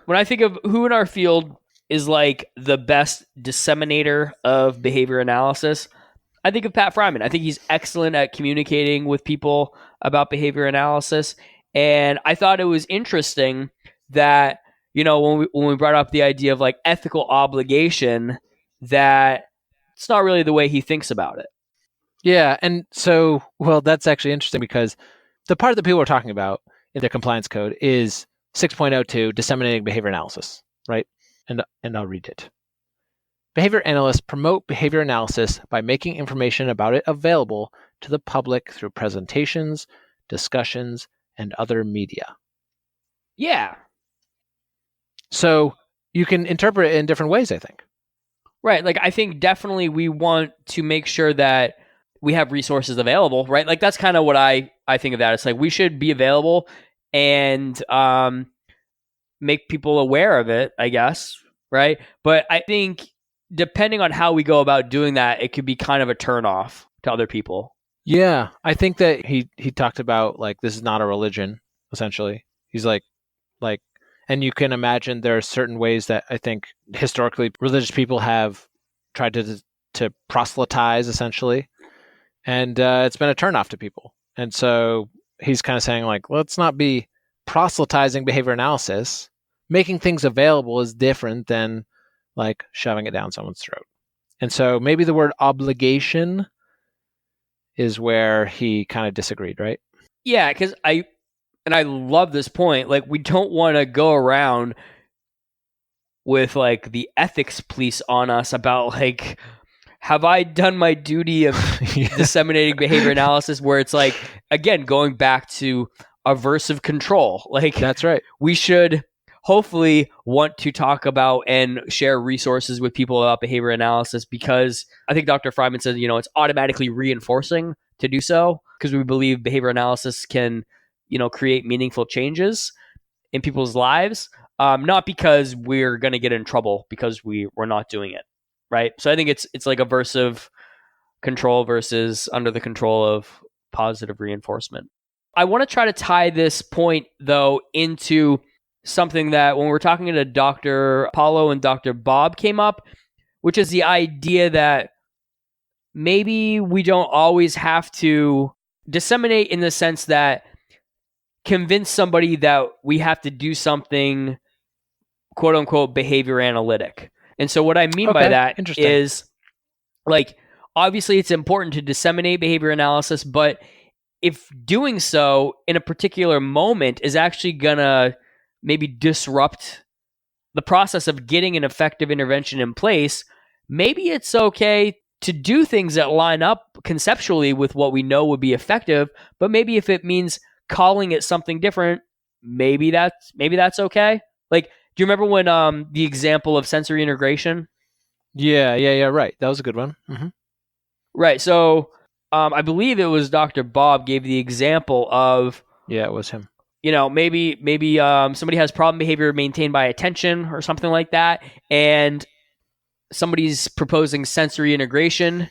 When I think of who in our field is like the best disseminator of behavior analysis, I think of Pat Friman. I think he's excellent at communicating with people about behavior analysis. And I thought it was interesting that, when we brought up the idea of like ethical obligation, that it's not really the way he thinks about it. Yeah. And so, that's actually interesting because the part that people are talking about in the compliance code is 6.02, disseminating behavior analysis, right? And I'll read it. Behavior analysts promote behavior analysis by making information about it available to the public through presentations, discussions, and other media. Yeah. So you can interpret it in different ways, I think. Right. Like, I think definitely we want to make sure that we have resources available, right? Like, that's kind of what I think of that. It's like we should be available and make people aware of it, I guess, right? But I think depending on how we go about doing that, it could be kind of a turnoff to other people. Yeah, I think that he talked about like this is not a religion, essentially. He's like, and you can imagine there are certain ways that I think historically religious people have tried to proselytize, essentially, and it's been a turnoff to people. And so he's kind of saying like, let's not be proselytizing behavior analysis. Making things available is different than like shoving it down someone's throat. And so maybe the word obligation is where he kind of disagreed, right? Yeah, because I love this point. Like, we don't want to go around with like the ethics police on us about like, have I done my duty of disseminating behavior analysis? Where it's like, again, going back to aversive control. Like, that's right. We should hopefully want to talk about and share resources with people about behavior analysis because I think Dr. Friman says, it's automatically reinforcing to do so because we believe behavior analysis can, create meaningful changes in people's lives, not because we're going to get in trouble because we're not doing it, right? So I think it's like aversive control versus under the control of positive reinforcement. I want to try to tie this point, though, into something that when we're talking to Dr. Paulo and Dr. Bob came up, which is the idea that maybe we don't always have to disseminate in the sense that convince somebody that we have to do something, quote unquote, behavior analytic. And so what I mean by that is like, obviously it's important to disseminate behavior analysis, but if doing so in a particular moment is actually gonna maybe disrupt the process of getting an effective intervention in place, maybe it's okay to do things that line up conceptually with what we know would be effective, but maybe if it means calling it something different, maybe that's okay. Like, do you remember when the example of sensory integration? Yeah, right. That was a good one. Mm-hmm. Right. So I believe it was Dr. Bob gave the example of, Yeah, it was him. maybe somebody has problem behavior maintained by attention or something like that, and somebody's proposing sensory integration.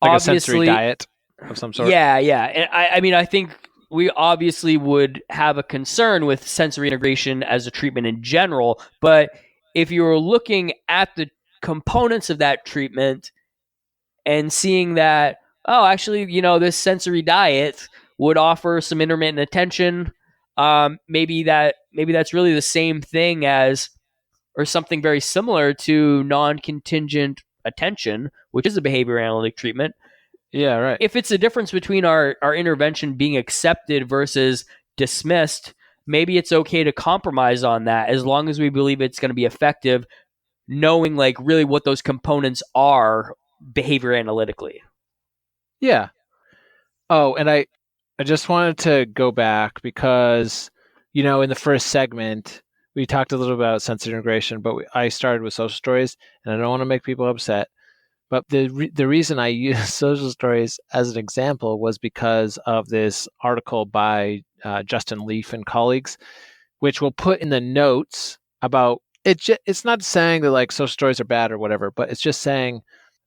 Like Obviously, a sensory diet of some sort. Yeah. And I mean, I think we obviously would have a concern with sensory integration as a treatment in general, but if you're looking at the components of that treatment and seeing that, oh, actually, this sensory diet would offer some intermittent attention, maybe that's really the same thing as, or something very similar to, non-contingent attention, which is a behavior analytic treatment. Yeah, right. If it's a difference between our intervention being accepted versus dismissed, maybe it's okay to compromise on that as long as we believe it's going to be effective, knowing like really what those components are behavior analytically. Yeah. Oh, and I just wanted to go back because, in the first segment, we talked a little about sensory integration, but I started with social stories, and I don't want to make people upset. But the reason I use social stories as an example was because of this article by Justin Leaf and colleagues, which we'll put in the notes about it. It's not saying that like social stories are bad or whatever, but it's just saying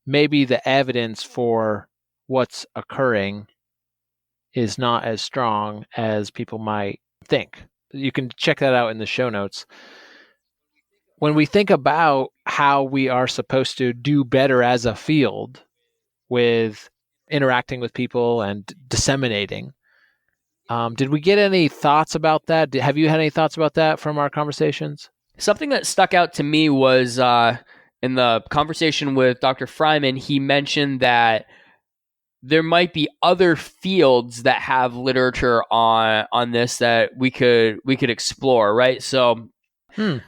maybe the evidence for what's occurring is not as strong as people might think. You can check that out in the show notes. When we think about how we are supposed to do better as a field with interacting with people and disseminating, did we get any thoughts about that? Have you had any thoughts about that from our conversations? Something that stuck out to me was in the conversation with Dr. Friman, he mentioned that there might be other fields that have literature on this that we could explore, right? So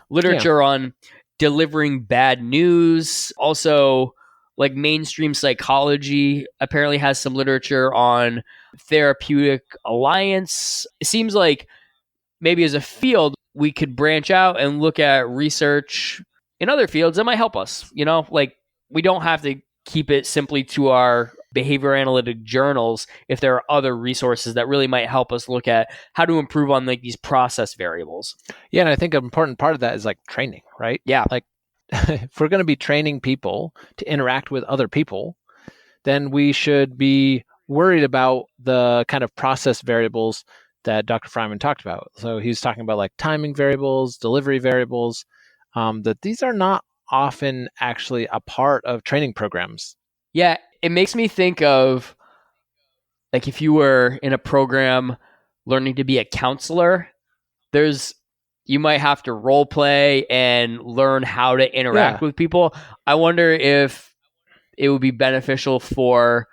literature on delivering bad news, also like mainstream psychology apparently has some literature on therapeutic alliance. It seems like maybe as a field we could branch out and look at research in other fields that might help us. Like we don't have to keep it simply to our behavior analytic journals if there are other resources that really might help us look at how to improve on like these process variables. Yeah, and I think an important part of that is like training, right? Yeah. Like if we're going to be training people to interact with other people, then we should be worried about the kind of process variables that Dr. Friman talked about. So he's talking about like timing variables, delivery variables, that these are not often actually a part of training programs. Yeah, it makes me think of like if you were in a program learning to be a counselor, you might have to role play and learn how to interact with people. I wonder if it would be beneficial for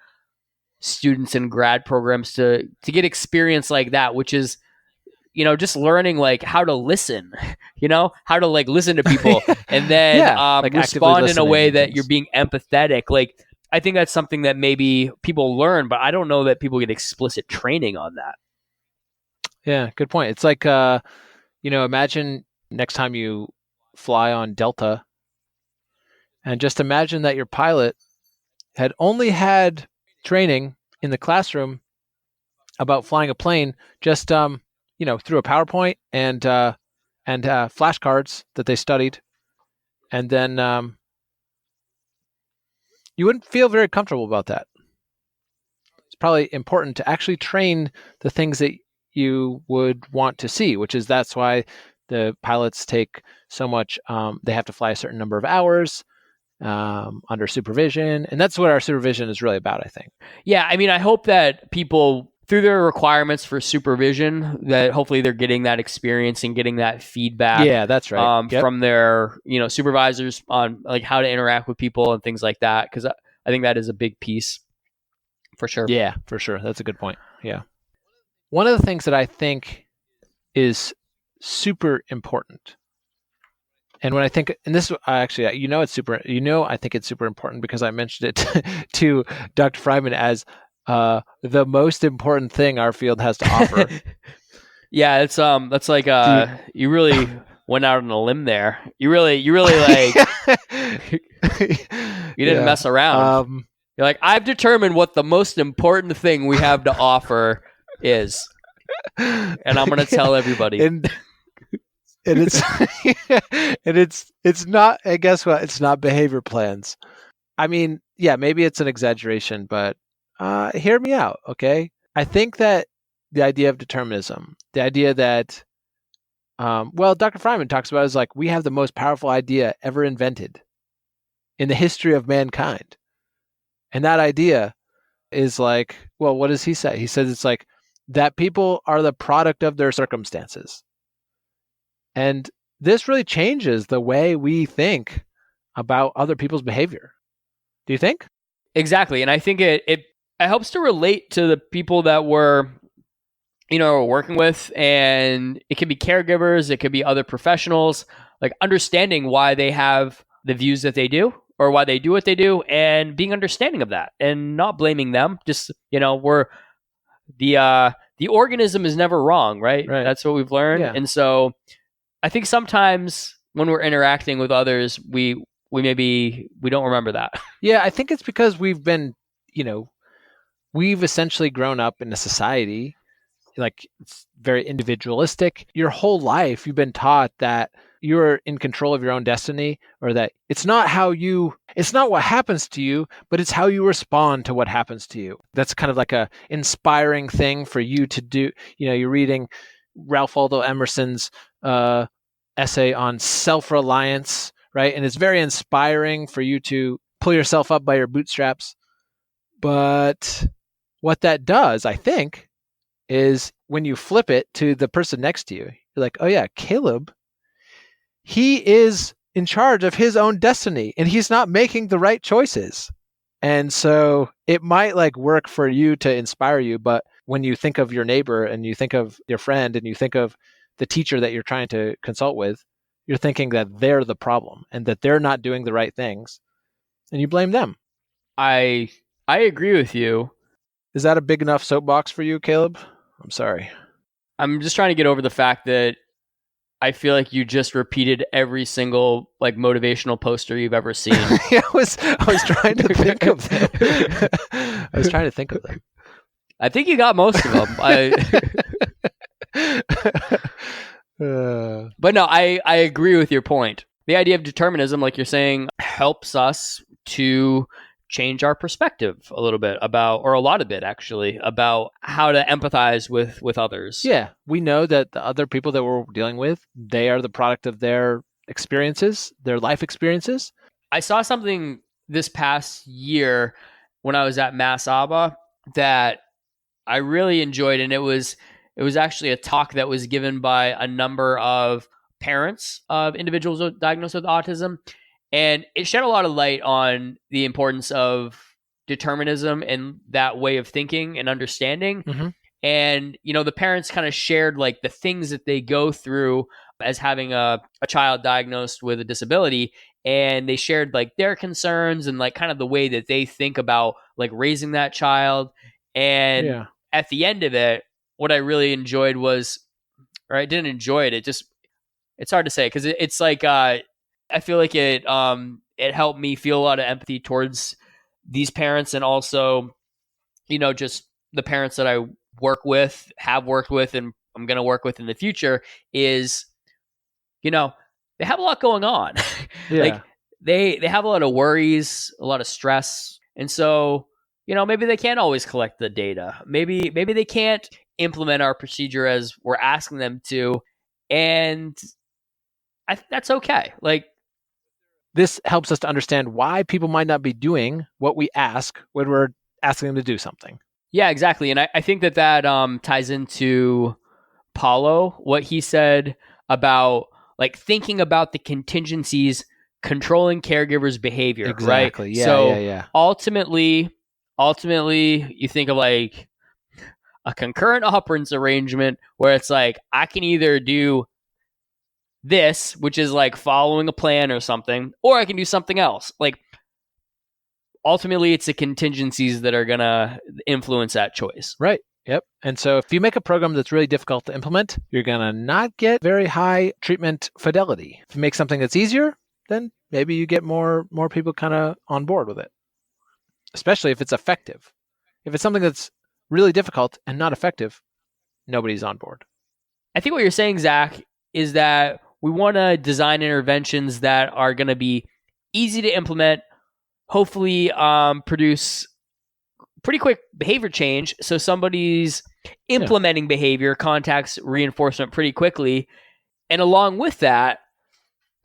students in grad programs to get experience like that, which is just learning like how to listen, how to like listen to people and then like respond in a way that things. you're being empathetic. Like I think that's something that maybe people learn, but I don't know that people get explicit training on that. Yeah, good point. It's like imagine next time you fly on Delta, and just imagine that your pilot had only had training in the classroom about flying a plane, just through a PowerPoint and flashcards that they studied, and then you wouldn't feel very comfortable about that. It's probably important to actually train the things that you would want to see, that's why the pilots take so much. They have to fly a certain number of hours under supervision, and that's what our supervision is really about, I think. Yeah, I mean, I hope that people, through their requirements for supervision, that hopefully they're getting that experience and getting that feedback. Yeah, that's right. From their supervisors on like how to interact with people and things like that, because I think that is a big piece for sure. Yeah, for sure. That's a good point. Yeah. One of the things that I think is super important, and when I think, and this actually, it's super, I think it's super important because I mentioned it to Dr. Friman as the most important thing our field has to offer. Yeah, that's like you really went out on a limb there. You really like you didn't mess around. You're like, I've determined what the most important thing we have to offer is, and I'm going to tell everybody. And it's and it's not. And guess what? It's not behavior plans. I mean, yeah, maybe it's an exaggeration, but hear me out, okay? I think that the idea of determinism, the idea that, Dr. Friman talks about is like we have the most powerful idea ever invented in the history of mankind. And that idea is like, well, what does he say? He says it's like that people are the product of their circumstances. And this really changes the way we think about other people's behavior. Do you think? Exactly. And I think it helps to relate to the people that we're working with, and it could be caregivers, it could be other professionals, like understanding why they have the views that they do or why they do what they do, and being understanding of that and not blaming them. Just, we're the organism is never wrong, right? That's what we've learned. Yeah. And so I think sometimes when we're interacting with others, we don't remember that. Yeah, I think it's because we've been, we've essentially grown up in a society, like it's very individualistic. Your whole life, you've been taught that you're in control of your own destiny, or that it's not what happens to you, but it's how you respond to what happens to you. That's kind of like a inspiring thing for you to do. You're reading Ralph Waldo Emerson's essay on self-reliance, right? And it's very inspiring for you to pull yourself up by your bootstraps. But what that does, I think, is when you flip it to the person next to you, you're like, oh yeah, Caleb, he is in charge of his own destiny and he's not making the right choices. And so it might like work for you to inspire you, but when you think of your neighbor and you think of your friend and you think of the teacher that you're trying to consult with, you're thinking that they're the problem and that they're not doing the right things, and you blame them. I agree with you. Is that a big enough soapbox for you, Caleb? I'm sorry. I'm just trying to get over the fact that I feel like you just repeated every single like motivational poster you've ever seen. I was trying to think of them. I was trying to think of them. I think you got most of them. But no, I agree with your point. The idea of determinism, like you're saying, helps us to change our perspective a little bit about, or a lot of it actually, about how to empathize with others. Yeah, we know that the other people that we're dealing with, they are the product of their experiences, their life experiences. I saw something this past year when I was at Mass ABA that I really enjoyed, and it was actually a talk that was given by a number of parents of individuals diagnosed with autism. And it shed a lot of light on the importance of determinism and that way of thinking and understanding. Mm-hmm. And, the parents kind of shared like the things that they go through as having a child diagnosed with a disability. And they shared like their concerns and like kind of the way that they think about like raising that child. And at the end of it, what I really enjoyed was, or I didn't enjoy it. It's hard to say because it's like, I feel like it helped me feel a lot of empathy towards these parents, and also, just the parents that I have worked with, and I'm going to work with in the future is, they have a lot going on. Yeah. Like they have a lot of worries, a lot of stress. And so, maybe they can't always collect the data. Maybe they can't implement our procedure as we're asking them to. And that's okay. Like, this helps us to understand why people might not be doing what we ask when we're asking them to do something. Yeah, exactly. And I think that ties into Paulo, what he said about like thinking about the contingencies controlling caregivers' behavior. Exactly. Right? Yeah, so ultimately, you think of like a concurrent operance arrangement where it's like, I can either do this, which is like following a plan or something, or I can do something else. Like ultimately it's the contingencies that are going to influence that choice. Right. Yep. And so if you make a program that's really difficult to implement, you're going to not get very high treatment fidelity. If you make something that's easier, then maybe you get more people kind of on board with it, especially if it's effective. If it's something that's really difficult and not effective, nobody's on board. I think what you're saying, Zach, is that we want to design interventions that are going to be easy to implement, hopefully produce pretty quick behavior change. So somebody's implementing behavior contacts reinforcement pretty quickly. And along with that,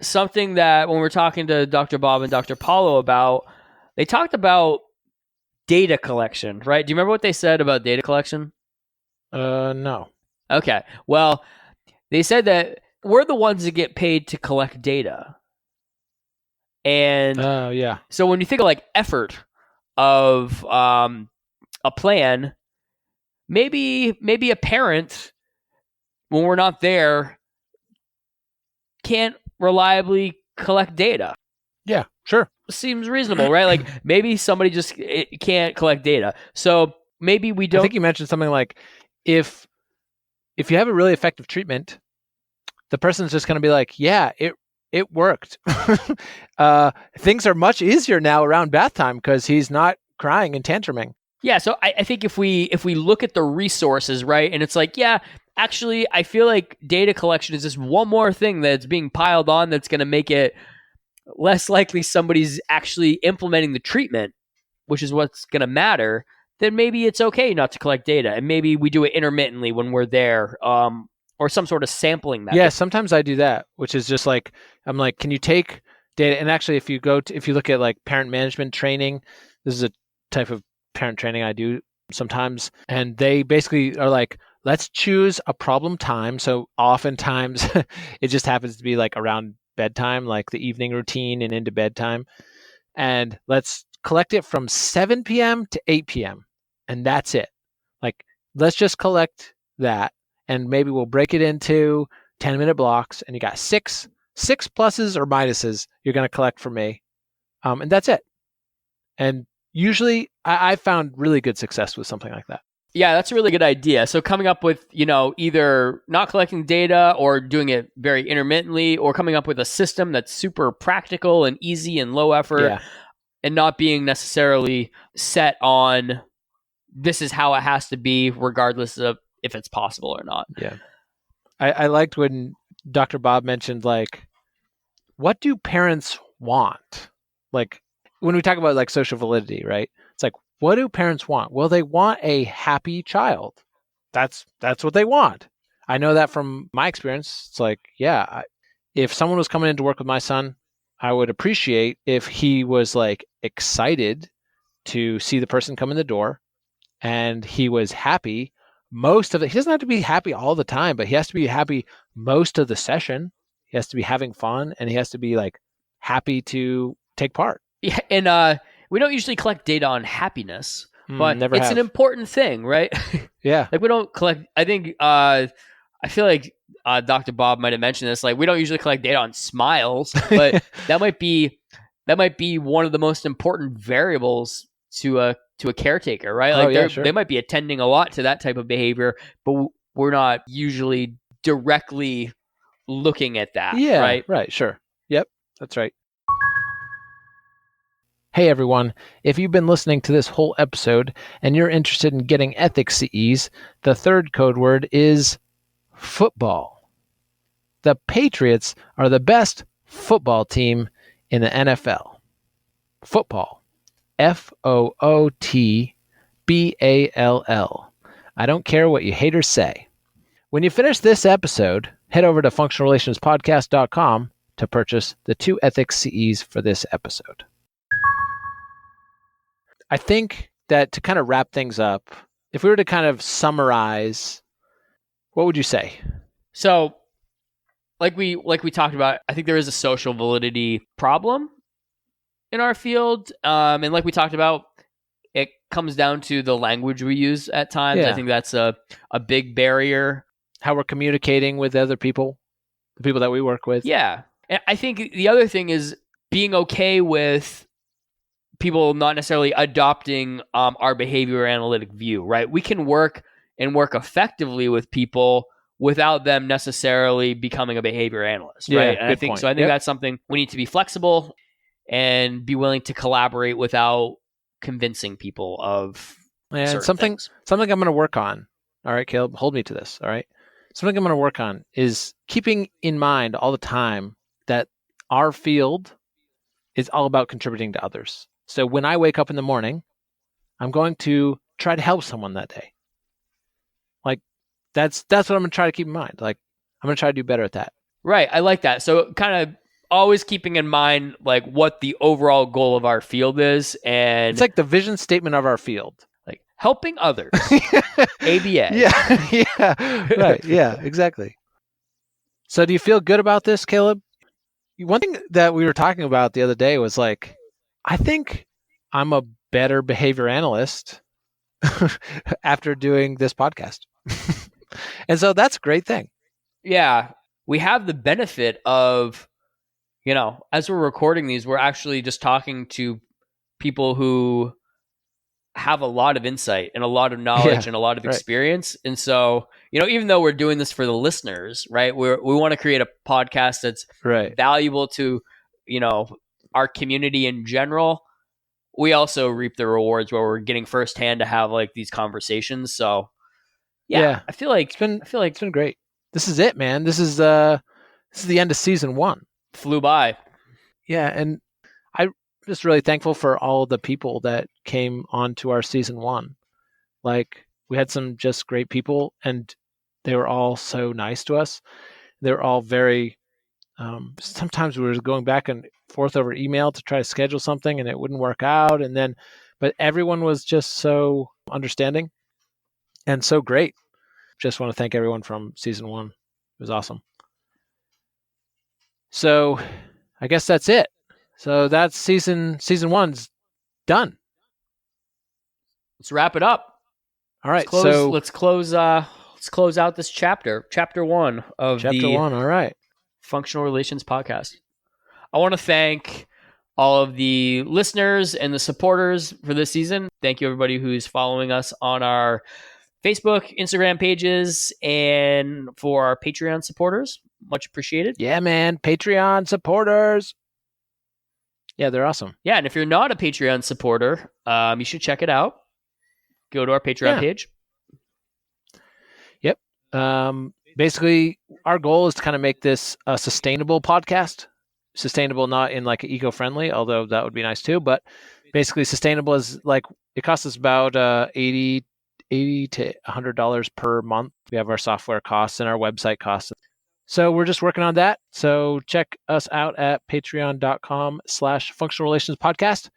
something that when we're talking to Dr. Bob and Dr. Paulo about, they talked about data collection, right? Do you remember what they said about data collection? No. Okay. Well, they said that we're the ones that get paid to collect data. And so when you think of like effort of a plan, maybe a parent, when we're not there, can't reliably collect data. Yeah, sure. Seems reasonable, right? Like maybe somebody just can't collect data. So maybe we don't. I think you mentioned something like if you have a really effective treatment, the person's just going to be like, yeah, it worked. Things are much easier now around bath time because he's not crying and tantruming. Yeah, so I think if we look at the resources, right, and it's like, yeah, actually, I feel like data collection is just one more thing that's being piled on that's going to make it less likely somebody's actually implementing the treatment, which is what's going to matter, then maybe it's okay not to collect data. And maybe we do it intermittently when we're there, or some sort of sampling method. Yeah, sometimes I do that, which is just like, I'm like, can you take data? And actually, if you look at like parent management training, this is a type of parent training I do sometimes. And they basically are like, let's choose a problem time. So oftentimes it just happens to be like around bedtime, like the evening routine and into bedtime. And let's collect it from 7 p.m. to 8 p.m. And that's it. Like, let's just collect that. And maybe we'll break it into 10-minute blocks. And you got six pluses or minuses you're going to collect for me. And that's it. And usually I found really good success with something like that. Yeah, that's a really good idea. So coming up with, either not collecting data or doing it very intermittently, or coming up with a system that's super practical and easy and low effort, and not being necessarily set on this is how it has to be, regardless of if it's possible or not. Yeah. I liked when Dr. Bob mentioned, like, what do parents want? Like, when we talk about like social validity, right? It's like, what do parents want? Well, they want a happy child. That's what they want. I know that from my experience. It's like, yeah, if someone was coming in to work with my son, I would appreciate if he was like excited to see the person come in the door and he was happy most of it. He doesn't have to be happy all the time, but he has to be happy most of the session. He has to be having fun and he has to be like happy to take part. Yeah, and we don't usually collect data on happiness, but it's an important thing, right? Yeah. Like we don't collect, I think, I feel like Dr. Bob might have mentioned this, like we don't usually collect data on smiles, but that might be one of the most important variables to a caretaker, right? Like they might be attending a lot to that type of behavior, but we're not usually directly looking at that, right? Right, sure. Yep, that's right. Hey everyone, if you've been listening to this whole episode and you're interested in getting ethics CEs, the third code word is football. The Patriots are the best football team in the NFL. Football. Football. I don't care what you haters say. When you finish this episode, head over to functionalrelationspodcast.com to purchase the 2 ethics CEs for this episode. I think that to kind of wrap things up, if we were to kind of summarize, what would you say? So, like we talked about, I think there is a social validity problem in our field. And like we talked about, it comes down to the language we use at times. Yeah. I think that's a big barrier. How we're communicating with other people, the people that we work with. Yeah. And I think the other thing is being okay with people not necessarily adopting our behavior analytic view, right? We can work effectively with people without them necessarily becoming a behavior analyst, Yeah, right? And I good think point. so. I think Yep. that's something we need to be flexible and be willing to collaborate without convincing people of And certain something things. I'm going to work on. All right, Caleb, hold me to this. All right. Something I'm going to work on is keeping in mind all the time that our field is all about contributing to others. So when I wake up in the morning, I'm going to try to help someone that day. Like that's what I'm going to try to keep in mind. Like I'm going to try to do better at that. Right. I like that. So kind of always keeping in mind like what the overall goal of our field is, and It's like the vision statement of our field. like helping others. ABA. Yeah. Yeah. Right. Yeah, exactly. So do you feel good about this, Caleb? One thing that we were talking about the other day was like, I think I'm a better behavior analyst after doing this podcast. And so that's a great thing. Yeah. We have the benefit of, as we're recording these, we're actually just talking to people who have a lot of insight and a lot of knowledge and a lot of experience. And so, even though we're doing this for the listeners, right, we want to create a podcast that's valuable to, our community in general. We also reap the rewards where we're getting firsthand to have like these conversations. So I feel like it's been great. This is it, man. This is the end of season 1. Flew by. Yeah, and I'm just really thankful for all the people that came onto our season 1. Like we had some just great people, and they were all so nice to us. They were all very. Sometimes we were going back and forth over email to try to schedule something, and it wouldn't work out. But everyone was just so understanding and so great. Just want to thank everyone from season 1. It was awesome. So I guess that's it. So that's season 1's done. Let's wrap it up. All right. Let's close out this chapter 1 of chapter 1. All right. Functional Relations Podcast. I want to thank all of the listeners and the supporters for this season. Thank you, everybody who's following us on our Facebook, Instagram pages, and for our Patreon supporters. Much appreciated. Yeah, man. Patreon supporters. Yeah, they're awesome. Yeah, and if you're not a Patreon supporter, you should check it out. Go to our Patreon page. Yep. Basically, our goal is to kind of make this a sustainable podcast. Sustainable, not in like eco-friendly, although that would be nice too. But basically, sustainable is like it costs us about $80 to $100 per month. We have our software costs and our website costs. So we're just working on that. So check us out at patreon.com/functional relations podcast.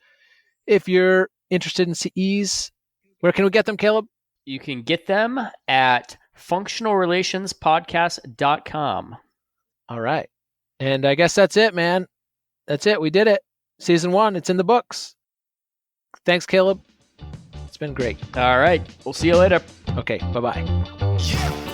If you're interested in CEs, where can we get them, Caleb? You can get them at functionalrelationspodcast.com. All right. And I guess that's it, man. That's it. We did it. Season 1. It's in the books. Thanks, Caleb. It's been great. All right. We'll see you later. Okay. Bye-bye.